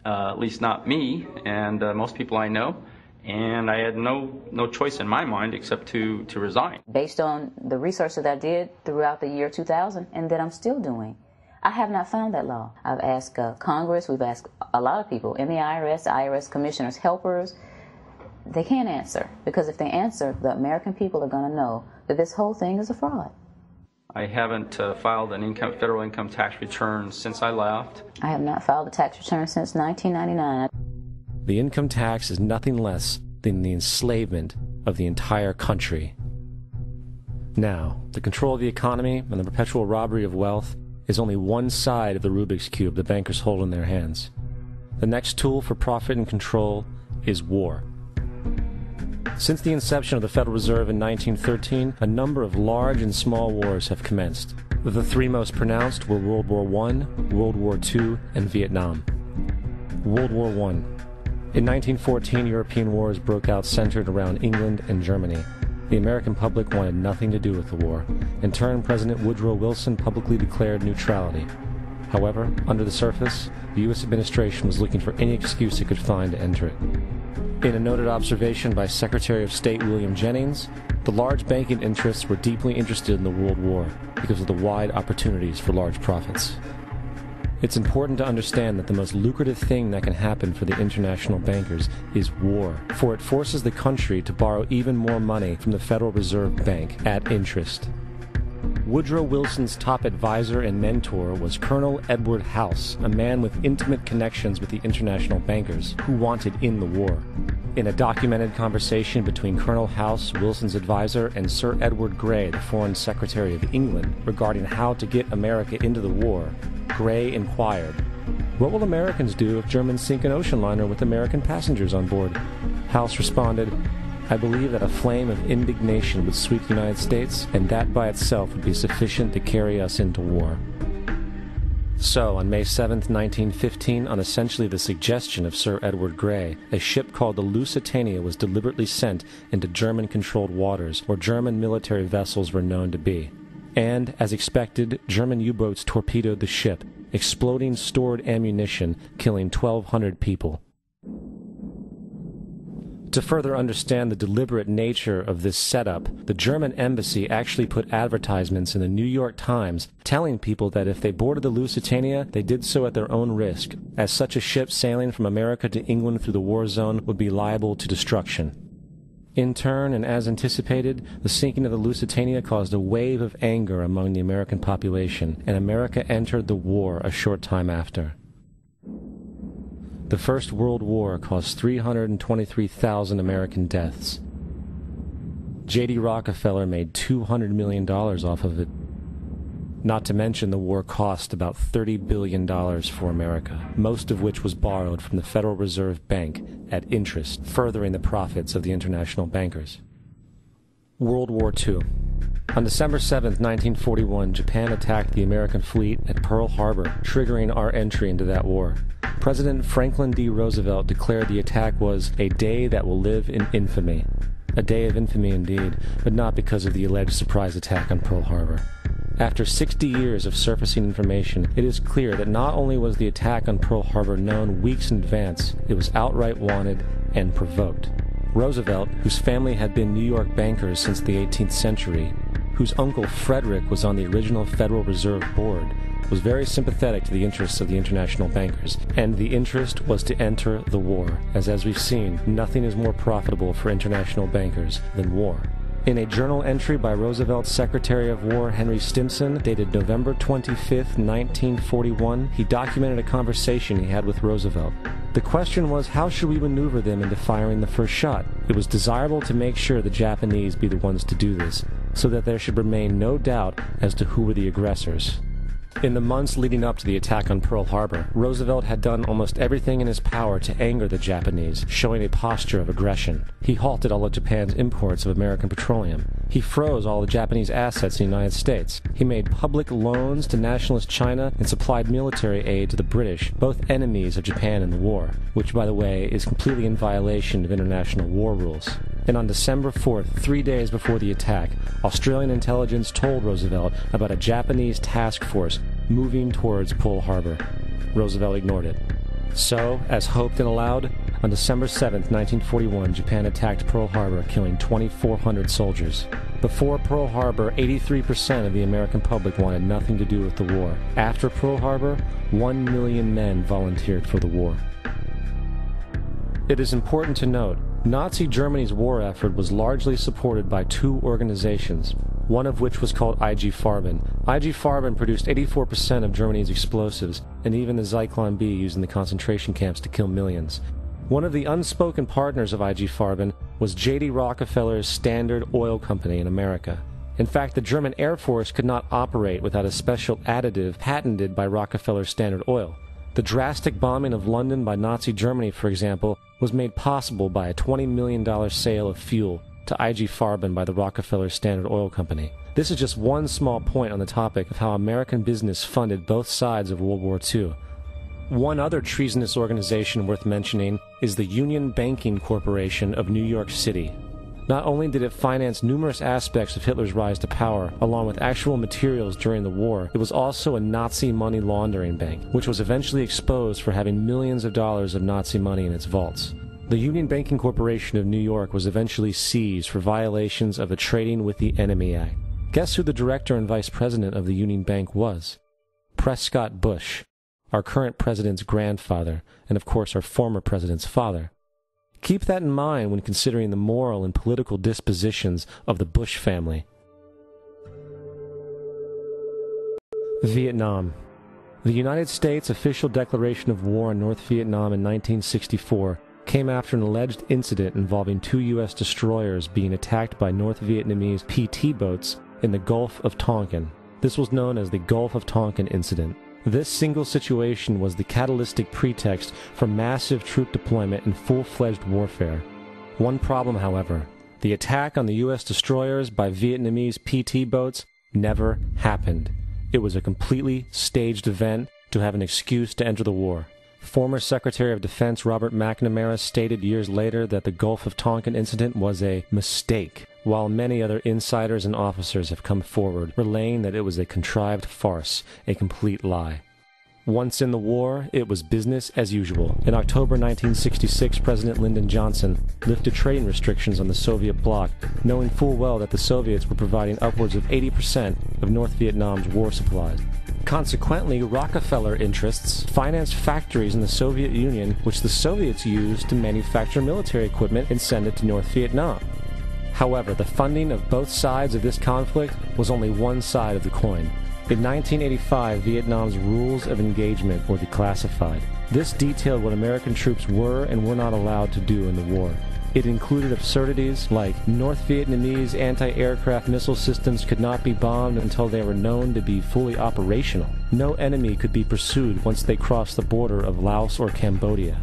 at least not me and most people I know, and I had no choice in my mind except to resign. Based on the research that I did throughout the year 2000 and that I'm still doing, I have not found that law. I've asked Congress, we've asked a lot of people in the IRS commissioners, helpers. They can't answer, because if they answer, the American people are going to know that this whole thing is a fraud. I haven't filed an federal income tax return since I left. I have not filed a tax return since 1999. The income tax is nothing less than the enslavement of the entire country. Now, the control of the economy and the perpetual robbery of wealth is only one side of the Rubik's Cube the bankers hold in their hands. The next tool for profit and control is war. Since the inception of the Federal Reserve in 1913, a number of large and small wars have commenced. The three most pronounced were World War I, World War II, and Vietnam. World War I. In 1914, European wars broke out centered around England and Germany. The American public wanted nothing to do with the war. In turn, President Woodrow Wilson publicly declared neutrality. However, under the surface, the U.S. administration was looking for any excuse it could find to enter it. In a noted observation by Secretary of State William Jennings, the large banking interests were deeply interested in the World War because of the wide opportunities for large profits. It's important to understand that the most lucrative thing that can happen for the international bankers is war, for it forces the country to borrow even more money from the Federal Reserve Bank at interest. Woodrow Wilson's top advisor and mentor was Colonel Edward House, a man with intimate connections with the international bankers who wanted in the war. In a documented conversation between Colonel House, Wilson's advisor, and Sir Edward Grey, the Foreign Secretary of England, regarding how to get America into the war, Grey inquired, "What will Americans do if Germans sink an ocean liner with American passengers on board?" House responded, "I believe that a flame of indignation would sweep the United States, and that by itself would be sufficient to carry us into war." So, on May 7, 1915, on essentially the suggestion of Sir Edward Grey, a ship called the Lusitania was deliberately sent into German-controlled waters where German military vessels were known to be. And, as expected, German U-boats torpedoed the ship, exploding stored ammunition, killing 1,200 people. To further understand the deliberate nature of this setup, the German embassy actually put advertisements in the New York Times telling people that if they boarded the Lusitania, they did so at their own risk, as such a ship sailing from America to England through the war zone would be liable to destruction. In turn, and as anticipated, the sinking of the Lusitania caused a wave of anger among the American population, and America entered the war a short time after. The First World War caused 323,000 American deaths. J.D. Rockefeller made $200 million off of it. Not to mention the war cost about $30 billion for America, most of which was borrowed from the Federal Reserve Bank at interest, furthering the profits of the international bankers. World War II. On December 7, 1941, Japan attacked the American fleet at Pearl Harbor, triggering our entry into that war. President Franklin D. Roosevelt declared the attack was a day that will live in infamy. A day of infamy indeed, but not because of the alleged surprise attack on Pearl Harbor. After 60 years of surfacing information, it is clear that not only was the attack on Pearl Harbor known weeks in advance, it was outright wanted and provoked. Roosevelt, whose family had been New York bankers since the 18th century, whose uncle Frederick was on the original Federal Reserve Board, was very sympathetic to the interests of the international bankers, and the interest was to enter the war, as we've seen, nothing is more profitable for international bankers than war. In a journal entry by Roosevelt's Secretary of War Henry Stimson, dated November 25, 1941, he documented a conversation he had with Roosevelt. The question was, how should we maneuver them into firing the first shot? It was desirable to make sure the Japanese be the ones to do this, so that there should remain no doubt as to who were the aggressors. In the months leading up to the attack on Pearl Harbor, Roosevelt had done almost everything in his power to anger the Japanese, showing a posture of aggression. He halted all of Japan's imports of American petroleum. He froze all the Japanese assets in the United States. He made public loans to nationalist China and supplied military aid to the British, both enemies of Japan in the war, which, by the way, is completely in violation of international war rules. And on December 4th, 3 days before the attack, Australian intelligence told Roosevelt about a Japanese task force moving towards Pearl Harbor. Roosevelt ignored it. So, as hoped and allowed, on December 7th, 1941, Japan attacked Pearl Harbor, killing 2,400 soldiers. Before Pearl Harbor, 83% of the American public wanted nothing to do with the war. After Pearl Harbor, 1 million men volunteered for the war. It is important to note, Nazi Germany's war effort was largely supported by two organizations, one of which was called IG Farben. IG Farben produced 84% of Germany's explosives, and even the Zyklon B used in the concentration camps to kill millions. One of the unspoken partners of IG Farben was J.D. Rockefeller's Standard Oil Company in America. In fact, the German Air Force could not operate without a special additive patented by Rockefeller's Standard Oil. The drastic bombing of London by Nazi Germany, for example, was made possible by a $20 million sale of fuel, to IG Farben by the Rockefeller Standard Oil Company. This is just one small point on the topic of how American business funded both sides of World War II. One other treasonous organization worth mentioning is the Union Banking Corporation of New York City. Not only did it finance numerous aspects of Hitler's rise to power, along with actual materials during the war, it was also a Nazi money laundering bank, which was eventually exposed for having millions of dollars of Nazi money in its vaults. The Union Banking Corporation of New York was eventually seized for violations of the Trading with the Enemy Act. Guess who the director and vice president of the Union Bank was? Prescott Bush, our current president's grandfather, and of course our former president's father. Keep that in mind when considering the moral and political dispositions of the Bush family. Vietnam. The United States' official declaration of war on North Vietnam in 1964 came after an alleged incident involving 2 U.S. destroyers being attacked by North Vietnamese PT boats in the Gulf of Tonkin. This was known as the Gulf of Tonkin Incident. This single situation was the catalytic pretext for massive troop deployment and full-fledged warfare. One problem, however, the attack on the U.S. destroyers by Vietnamese PT boats never happened. It was a completely staged event to have an excuse to enter the war. Former Secretary of Defense Robert McNamara stated years later that the Gulf of Tonkin incident was a mistake, while many other insiders and officers have come forward, relaying that it was a contrived farce, a complete lie. Once in the war, it was business as usual. In October 1966, President Lyndon Johnson lifted trading restrictions on the Soviet bloc, knowing full well that the Soviets were providing upwards of 80% of North Vietnam's war supplies. Consequently, Rockefeller interests financed factories in the Soviet Union, which the Soviets used to manufacture military equipment and send it to North Vietnam. However, the funding of both sides of this conflict was only one side of the coin. In 1985, Vietnam's rules of engagement were declassified. This detailed what American troops were and were not allowed to do in the war. It included absurdities like North Vietnamese anti-aircraft missile systems could not be bombed until they were known to be fully operational. No enemy could be pursued once they crossed the border of Laos or Cambodia.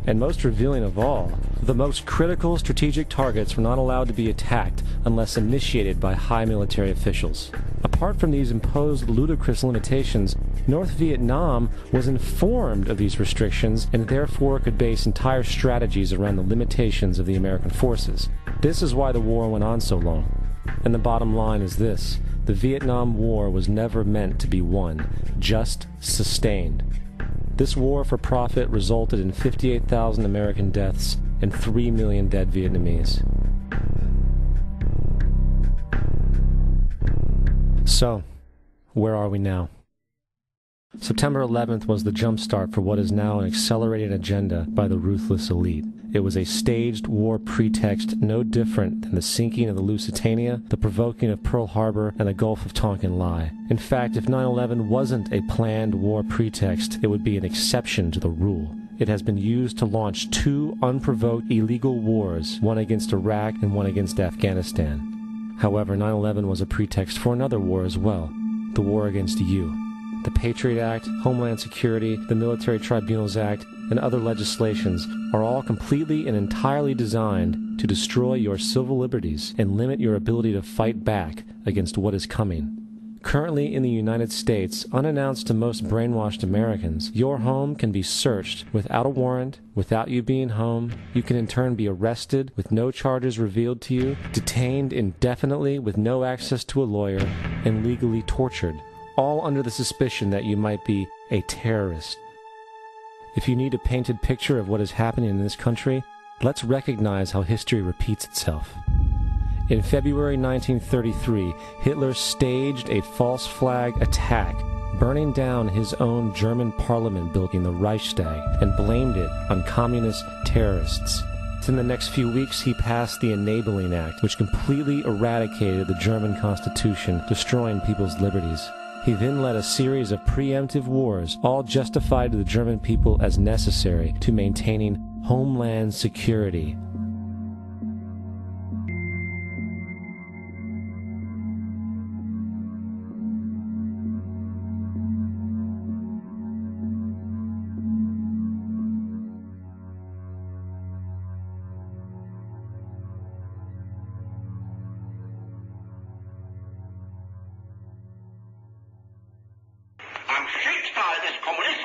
And most revealing of all, the most critical strategic targets were not allowed to be attacked unless initiated by high military officials. Apart from these imposed ludicrous limitations, North Vietnam was informed of these restrictions and therefore could base entire strategies around the limitations of the American forces. This is why the war went on so long. And the bottom line is this: the Vietnam War was never meant to be won, just sustained. This war for profit resulted in 58,000 American deaths and 3 million dead Vietnamese. So, where are we now? September 11th was the jumpstart for what is now an accelerated agenda by the ruthless elite. It was a staged war pretext no different than the sinking of the Lusitania, the provoking of Pearl Harbor, and the Gulf of Tonkin lie. In fact, if 9/11 wasn't a planned war pretext, it would be an exception to the rule. It has been used to launch 2 unprovoked illegal wars, one against Iraq and one against Afghanistan. However, 9/11 was a pretext for another war as well, the war against you. The Patriot Act, Homeland Security, the Military Tribunals Act, and other legislations are all completely and entirely designed to destroy your civil liberties and limit your ability to fight back against what is coming. Currently in the United States, unannounced to most brainwashed Americans, your home can be searched without a warrant, without you being home. You can in turn be arrested with no charges revealed to you, detained indefinitely with no access to a lawyer, and legally tortured, all under the suspicion that you might be a terrorist. If you need a painted picture of what is happening in this country, let's recognize how history repeats itself. In February 1933, Hitler staged a false flag attack, burning down his own German parliament building, the Reichstag, and blamed it on communist terrorists. In the next few weeks, he passed the Enabling Act, which completely eradicated the German Constitution, destroying people's liberties. He then led a series of preemptive wars, all justified to the German people as necessary to maintaining homeland security.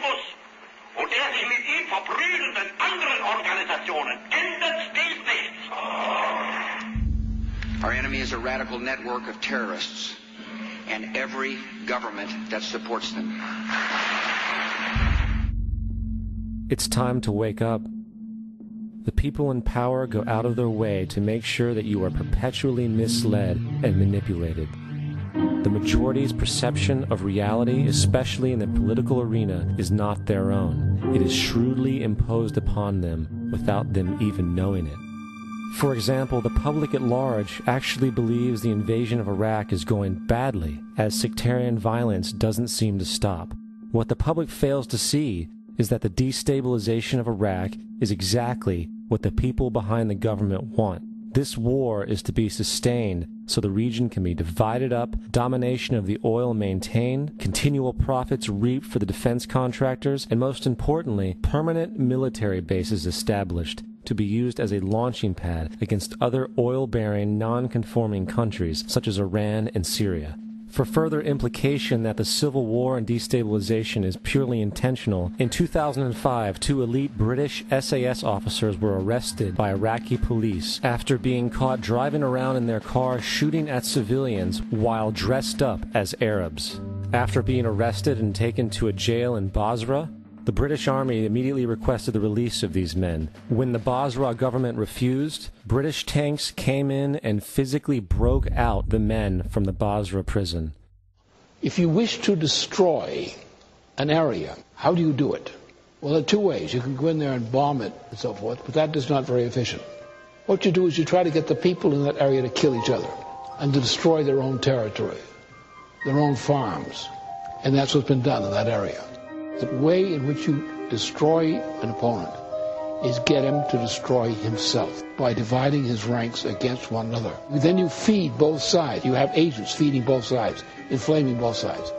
muss und der sich mit ihm verbrüdernden anderen Organisationen ändert dies nichts. Our enemy is a radical network of terrorists and every government that supports them. It's time to wake up. The people in power go out of their way to make sure that you are perpetually misled and manipulated. The majority's perception of reality, especially in the political arena, is not their own. It is shrewdly imposed upon them without them even knowing it. For example, the public at large actually believes the invasion of Iraq is going badly, as sectarian violence doesn't seem to stop. What the public fails to see is that the destabilization of Iraq is exactly what the people behind the government want. This war is to be sustained so the region can be divided up, domination of the oil maintained, continual profits reaped for the defense contractors, and most importantly, permanent military bases established to be used as a launching pad against other oil-bearing, non-conforming countries such as Iran and Syria. For further implication that the civil war and destabilization is purely intentional, in 2005, 2 elite British SAS officers were arrested by Iraqi police after being caught driving around in their car shooting at civilians while dressed up as Arabs. After being arrested and taken to a jail in Basra, the British Army immediately requested the release of these men. When the Basra government refused, British tanks came in and physically broke out the men from the Basra prison. If you wish to destroy an area, how do you do it? Well, there are 2 ways. You can go in there and bomb it and so forth, but that is not very efficient. What you do is you try to get the people in that area to kill each other and to destroy their own territory, their own farms. And that's what's been done in that area. The way in which you destroy an opponent is get him to destroy himself by dividing his ranks against one another. Then you feed both sides. You have agents feeding both sides, inflaming both sides.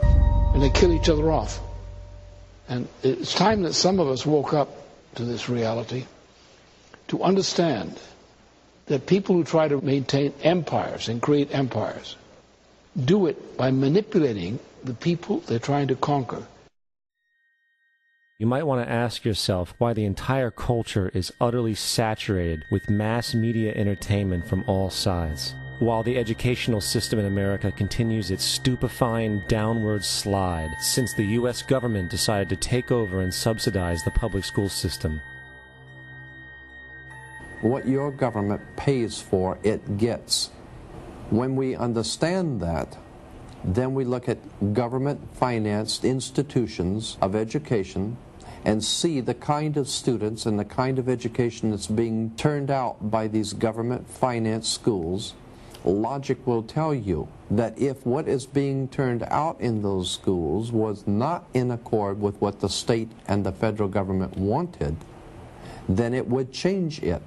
And they kill each other off. And it's time that some of us woke up to this reality to understand that people who try to maintain empires and create empires do it by manipulating the people they're trying to conquer. You might want to ask yourself why the entire culture is utterly saturated with mass media entertainment from all sides, while the educational system in America continues its stupefying downward slide since the U.S. government decided to take over and subsidize the public school system. What your government pays for, it gets. When we understand that, then we look at government-financed institutions of education and see the kind of students and the kind of education that's being turned out by these government-financed schools. Logic will tell you that if what is being turned out in those schools was not in accord with what the state and the federal government wanted, then it would change it.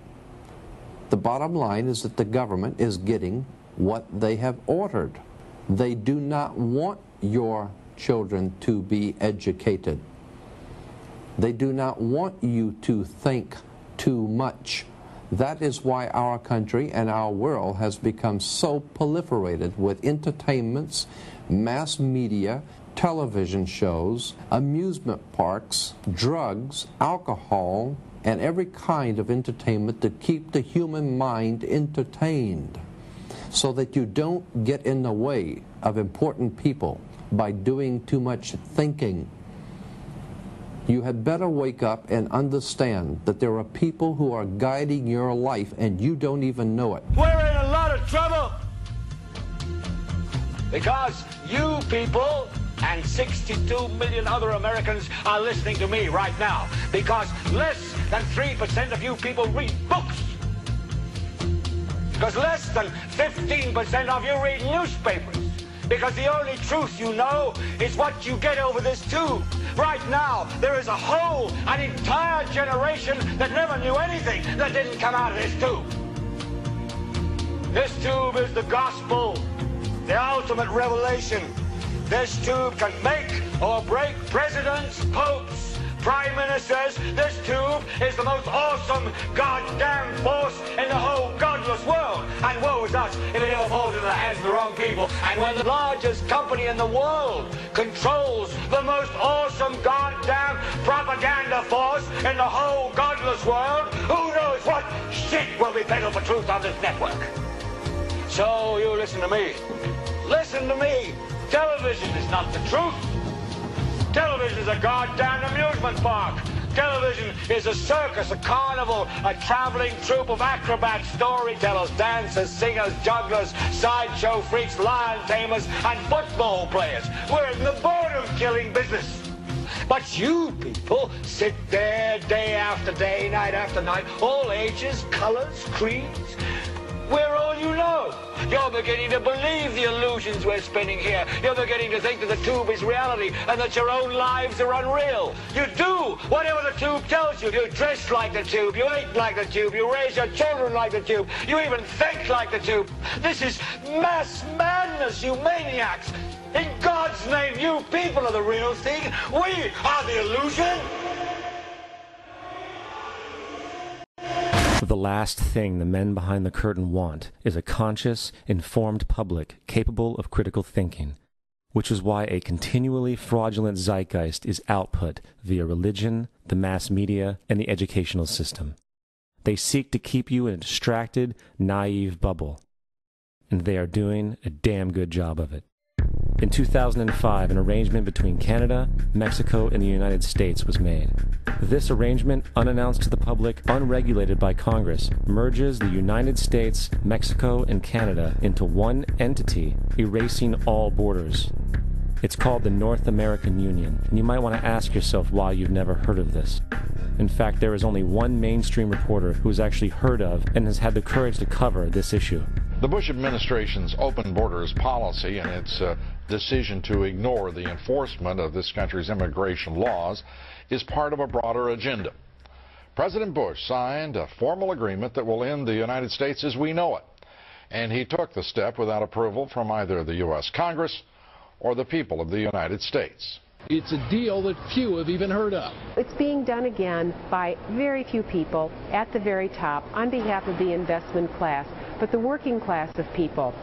The bottom line is that the government is getting what they have ordered. They do not want your children to be educated. They do not want you to think too much. That is why our country and our world has become so proliferated with entertainments, mass media, television shows, amusement parks, drugs, alcohol, and every kind of entertainment to keep the human mind entertained, so that you don't get in the way of important people by doing too much thinking. You had better wake up and understand that there are people who are guiding your life and you don't even know it. We're in a lot of trouble because you people and 62 million other Americans are listening to me right now, because less than 3% of you people read books, because less than 15% of you read newspapers, because the only truth you know is what you get over this tube. Right now, there is an entire generation that never knew anything that didn't come out of this tube. This tube is the gospel, the ultimate revelation. This tube can make or break presidents, popes, prime ministers. This tube is the most awesome goddamn force in the whole godless world. And woe was us if it ever falls into the hands of the wrong people. And when the largest company in the world controls the most awesome goddamn propaganda force in the whole godless world, who knows what shit will be peddled for truth on this network. So you listen to me. Listen to me. Television is not the truth. Television is a goddamn amusement park. Television is a circus, a carnival, a traveling troupe of acrobats, storytellers, dancers, singers, jugglers, sideshow freaks, lion tamers, and football players. We're in the boredom-killing business. But you people sit there day after day, night after night, all ages, colors, creeds. We're all you know. You're beginning to believe the illusions we're spinning here. You're beginning to think that the tube is reality and that your own lives are unreal. You do whatever the tube tells you. You dress like the tube. You eat like the tube. You raise your children like the tube. You even think like the tube. This is mass madness, you maniacs. In God's name, you people are the real thing. We are the illusion. The last thing the men behind the curtain want is a conscious, informed public capable of critical thinking, which is why a continually fraudulent zeitgeist is output via religion, the mass media, and the educational system. They seek to keep you in a distracted, naive bubble, and they are doing a damn good job of it. In 2005, an arrangement between Canada, Mexico, and the United States was made. This arrangement, unannounced to the public, unregulated by Congress, merges the United States, Mexico, and Canada into one entity, erasing all borders. It's called the North American Union, and you might want to ask yourself why you've never heard of this. In fact, there is only one mainstream reporter who has actually heard of and has had the courage to cover this issue. The Bush administration's open borders policy and its decision to ignore the enforcement of this country's immigration laws is part of a broader agenda. President Bush signed a formal agreement that will end the United States as we know it, and he took the step without approval from either the U.S. Congress or the people of the United States. It's a deal that few have even heard of. It's being done again by very few people at the very top on behalf of the investment class, but the working class of people,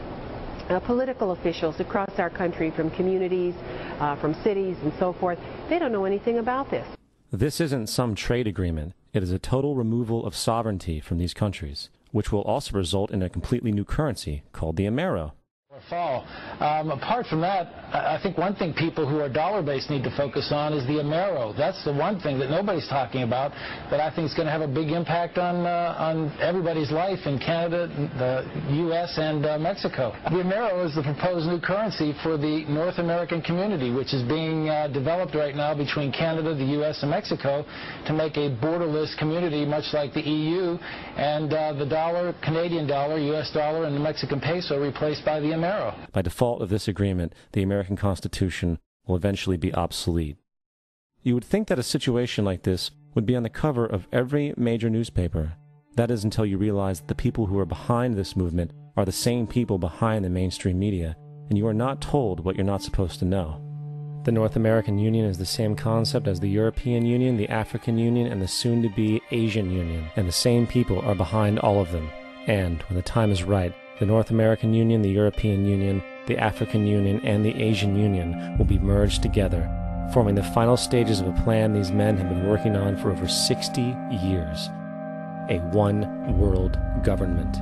political officials across our country, from communities, from cities and so forth, they don't know anything about this. This isn't some trade agreement. It is a total removal of sovereignty from these countries, which will also result in a completely new currency called the Amero. Fall. Apart from that, I think one thing people who are dollar-based need to focus on is the Amero. That's the one thing that nobody's talking about that I think is going to have a big impact on everybody's life in Canada, the U.S., and Mexico. The Amero is the proposed new currency for the North American community, which is being developed right now between Canada, the U.S., and Mexico to make a borderless community, much like the EU, and the dollar, Canadian dollar, U.S. dollar, and the Mexican peso replaced by the Amero. By default of this agreement, the American Constitution will eventually be obsolete. You would think that a situation like this would be on the cover of every major newspaper. That is until you realize that the people who are behind this movement are the same people behind the mainstream media, and you are not told what you're not supposed to know. The North American Union is the same concept as the European Union, the African Union, and the soon-to-be Asian Union, and the same people are behind all of them. And, when the time is right, the North American Union, the European Union, the African Union, and the Asian Union will be merged together, forming the final stages of a plan these men have been working on for over 60 years. A one-world government.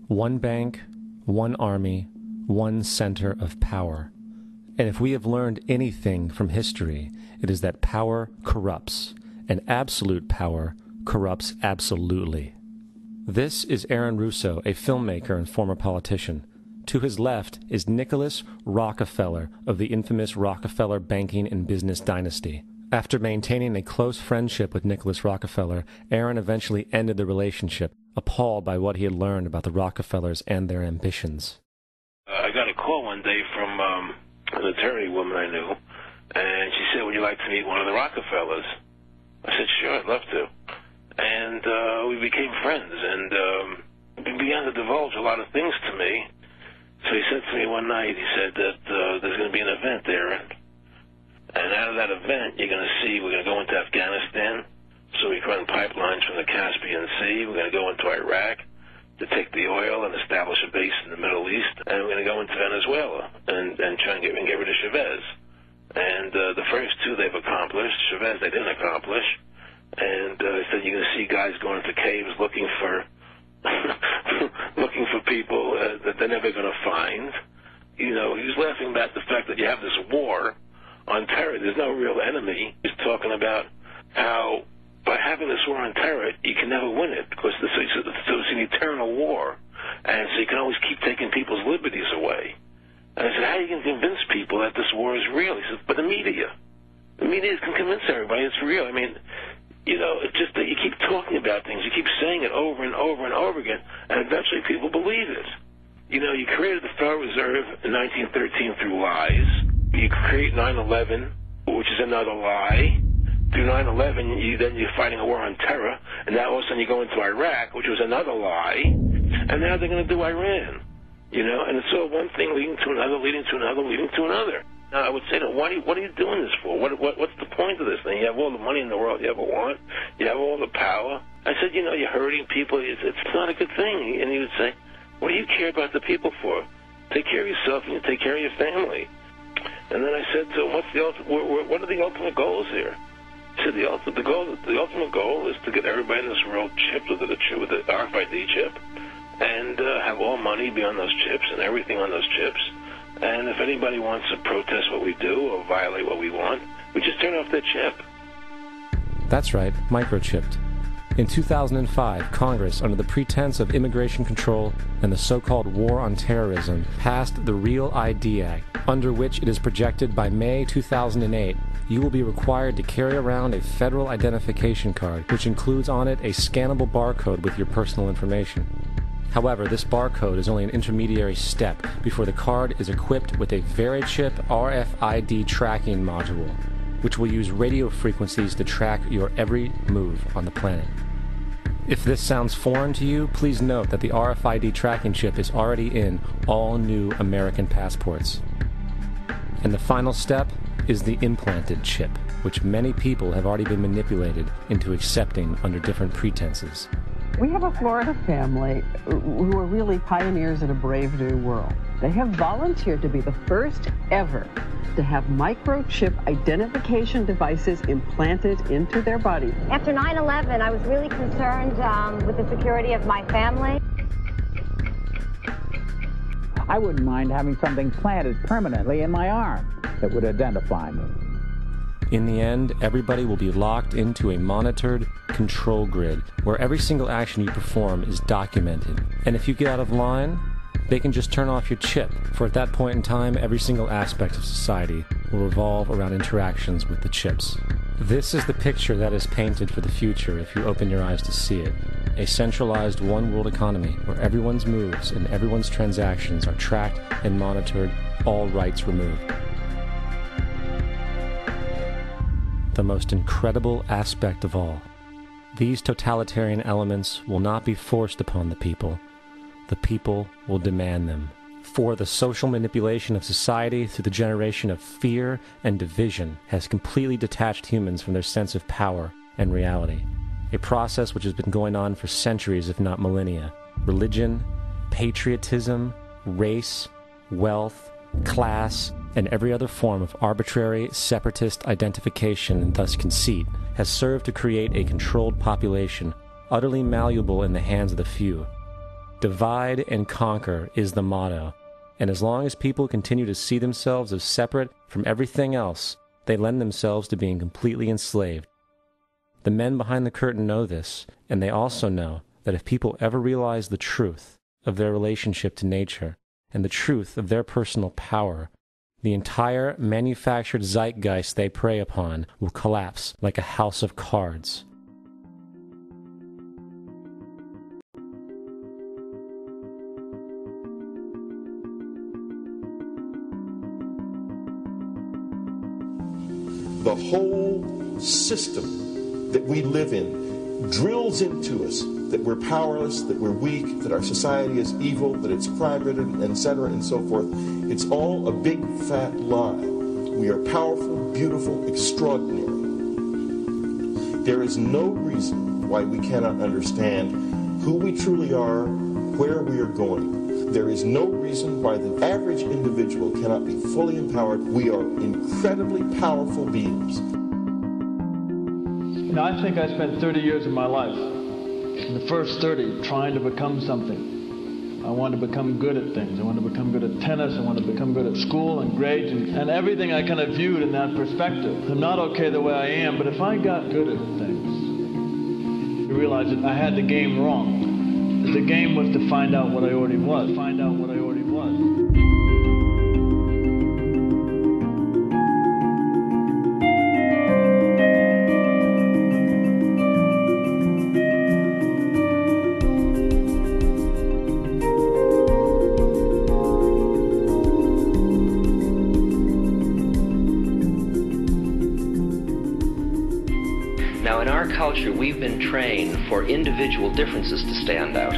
One bank, one army, one center of power. And if we have learned anything from history, it is that power corrupts, and absolute power corrupts absolutely. This is Aaron Russo, a filmmaker and former politician. To his left is Nicholas Rockefeller of the infamous Rockefeller banking and business dynasty. After maintaining a close friendship with Nicholas Rockefeller, Aaron eventually ended the relationship, appalled by what he had learned about the Rockefellers and their ambitions. I got a call one day from an attorney woman I knew, and she said, "Would you like to meet one of the Rockefellers?" I said, "Sure, I'd love to." And we became friends, and he began to divulge a lot of things to me. So he said to me one night, he said that there's going to be an event there, and out of that event, you're going to see we're going to go into Afghanistan, so we can run pipelines from the Caspian Sea. We're going to go into Iraq to take the oil and establish a base in the Middle East, and we're going to go into Venezuela and try and get rid of Chavez. And the first two they've accomplished. Chavez they didn't accomplish. And he said you're going to see guys going into caves looking for looking for people that they're never going to find. You know, he was laughing about the fact that you have this war on terror. There's no real enemy. He's talking about how by having this war on terror, you can never win it because it's an eternal war. And so you can always keep taking people's liberties away. And I said, how are you going to convince people that this war is real? He said, but the media. The media can convince everybody it's real. I mean, you know, it's just that you keep talking about things. You keep saying it over and over and over again, and eventually people believe it. You know, you created the Federal Reserve in 1913 through lies. You create 9/11, which is another lie. Through 9/11, you're fighting a war on terror, and now all of a sudden you go into Iraq, which was another lie, and now they're going to do Iran. You know, and it's all one thing leading to another, leading to another, leading to another. Now, I would say, what are you doing this for? What's the point of this thing? You have all the money in the world you ever want. You have all the power. I said, you know, you're hurting people. It's not a good thing. And he would say, what do you care about the people for? Take care of yourself and you take care of your family. And then I said to him, what are the ultimate goals here? He said, the ultimate goal is to get everybody in this world chipped with the RFID chip and have all money be on those chips and everything on those chips. And if anybody wants to protest what we do or violate what we want, we just turn off their chip. That's right, microchipped. In 2005, Congress, under the pretense of immigration control and the so-called war on terrorism, passed the REAL ID Act, under which it is projected by May 2008, you will be required to carry around a federal identification card, which includes on it a scannable barcode with your personal information. However, this barcode is only an intermediary step before the card is equipped with a VeriChip RFID tracking module, which will use radio frequencies to track your every move on the planet. If this sounds foreign to you, please note that the RFID tracking chip is already in all new American passports. And the final step is the implanted chip, which many people have already been manipulated into accepting under different pretenses. We have a Florida family who are really pioneers in a brave new world. They have volunteered to be the first ever to have microchip identification devices implanted into their body. After 9/11, I was really concerned with the security of my family. I wouldn't mind having something planted permanently in my arm that would identify me. In the end, everybody will be locked into a monitored control grid where every single action you perform is documented. And if you get out of line, they can just turn off your chip, for at that point in time, every single aspect of society will revolve around interactions with the chips. This is the picture that is painted for the future if you open your eyes to see it. A centralized one-world economy where everyone's moves and everyone's transactions are tracked and monitored, all rights removed. The most incredible aspect of all. These totalitarian elements will not be forced upon the people. The people will demand them. For the social manipulation of society through the generation of fear and division has completely detached humans from their sense of power and reality. A process which has been going on for centuries, if not millennia. Religion, patriotism, race, wealth, class, and every other form of arbitrary, separatist identification and thus conceit has served to create a controlled population, utterly malleable in the hands of the few. Divide and conquer is the motto, And as long as people continue to see themselves as separate from everything else, they lend themselves to being completely enslaved. The men behind the curtain know this, and they also know that if people ever realize the truth of their relationship to nature and the truth of their personal power, the entire manufactured zeitgeist they prey upon will collapse like a house of cards. The whole system that we live in drills into us that we're powerless, that we're weak, that our society is evil, that it's crime-ridden, etc., and so forth. It's all a big, fat lie. We are powerful, beautiful, extraordinary. There is no reason why we cannot understand who we truly are, where we are going. There is no reason why the average individual cannot be fully empowered. We are incredibly powerful beings. You know, I think I spent 30 years of my life, in the first 30, trying to become something. I wanted to become good at things. I wanted to become good at tennis. I wanted to become good at school and grades and everything I kind of viewed in that perspective. I'm not okay the way I am, but if I got good at things, you realize that I had the game wrong. That the game was to find out what I already was. Find out what I already was. Culture, we've been trained for individual differences to stand out.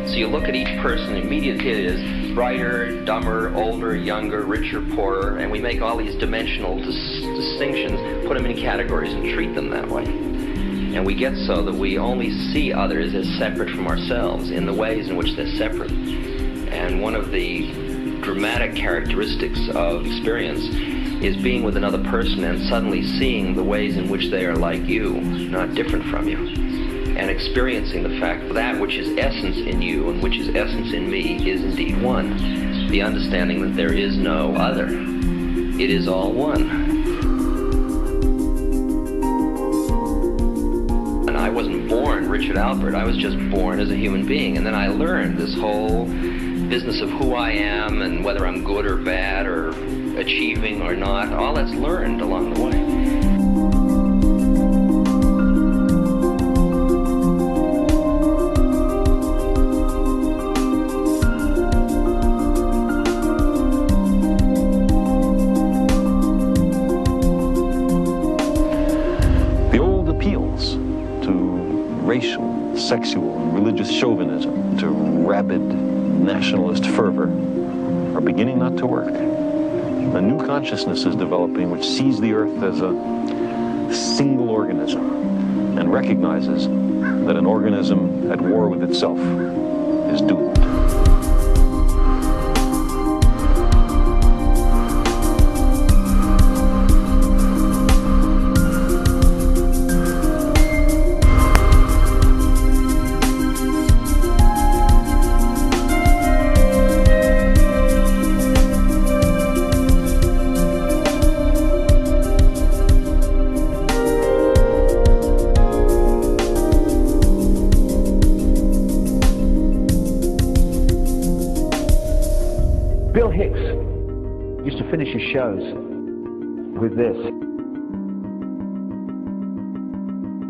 So you look at each person, immediately it is brighter, dumber, older, younger, richer, poorer, and we make all these dimensional distinctions, put them in categories and treat them that way. And we get so that we only see others as separate from ourselves in the ways in which they're separate. And one of the dramatic characteristics of experience is being with another person and suddenly seeing the ways in which they are like you, not different from you, and experiencing the fact that which is essence in you and which is essence in me is indeed one. The understanding that there is no other. It is all one. And I wasn't born Richard Albert, I was just born as a human being, and then I learned this whole business of who I am and whether I'm good or bad or achieving or not. All that's learned along the way. The old appeals to racial, sexual, and religious chauvinism, to rabid nationalist fervor, are beginning not to work. A new consciousness is developing which sees the earth as a single organism and recognizes that an organism at war with itself is doomed. Finish his shows with this.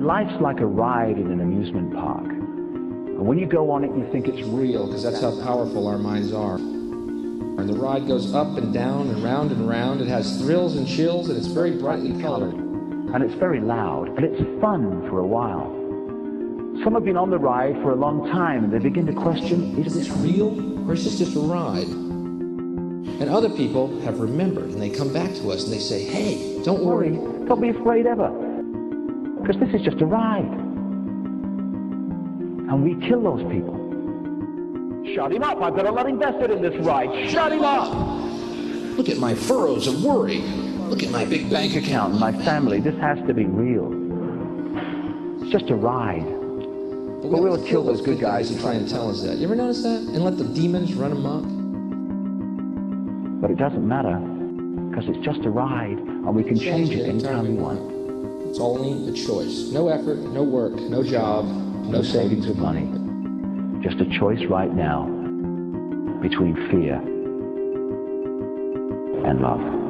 Life's like a ride in an amusement park. And when you go on it, you think it's real, because that's how powerful our minds are. And the ride goes up and down and round and round. It has thrills and chills, and it's very brightly colored. And it's very loud, but it's fun for a while. Some have been on the ride for a long time, and they begin to question, is this real, or is this just a ride? And other people have remembered, and they come back to us and they say, hey, don't worry. Don't be afraid ever, because this is just a ride. And we kill those people. Shut him up. I've got a lot invested in this ride. Shut him up. Look at my furrows of worry. Look at my big bank account. My family. This has to be real. It's just a ride. But we'll kill those good guys who try and tell us that. You ever notice that? And let the demons run amok? But it doesn't matter, because it's just a ride, and we can change it anytime we want. It's only a choice. No effort, no work, no job, no savings of money. Just a choice right now between fear and love.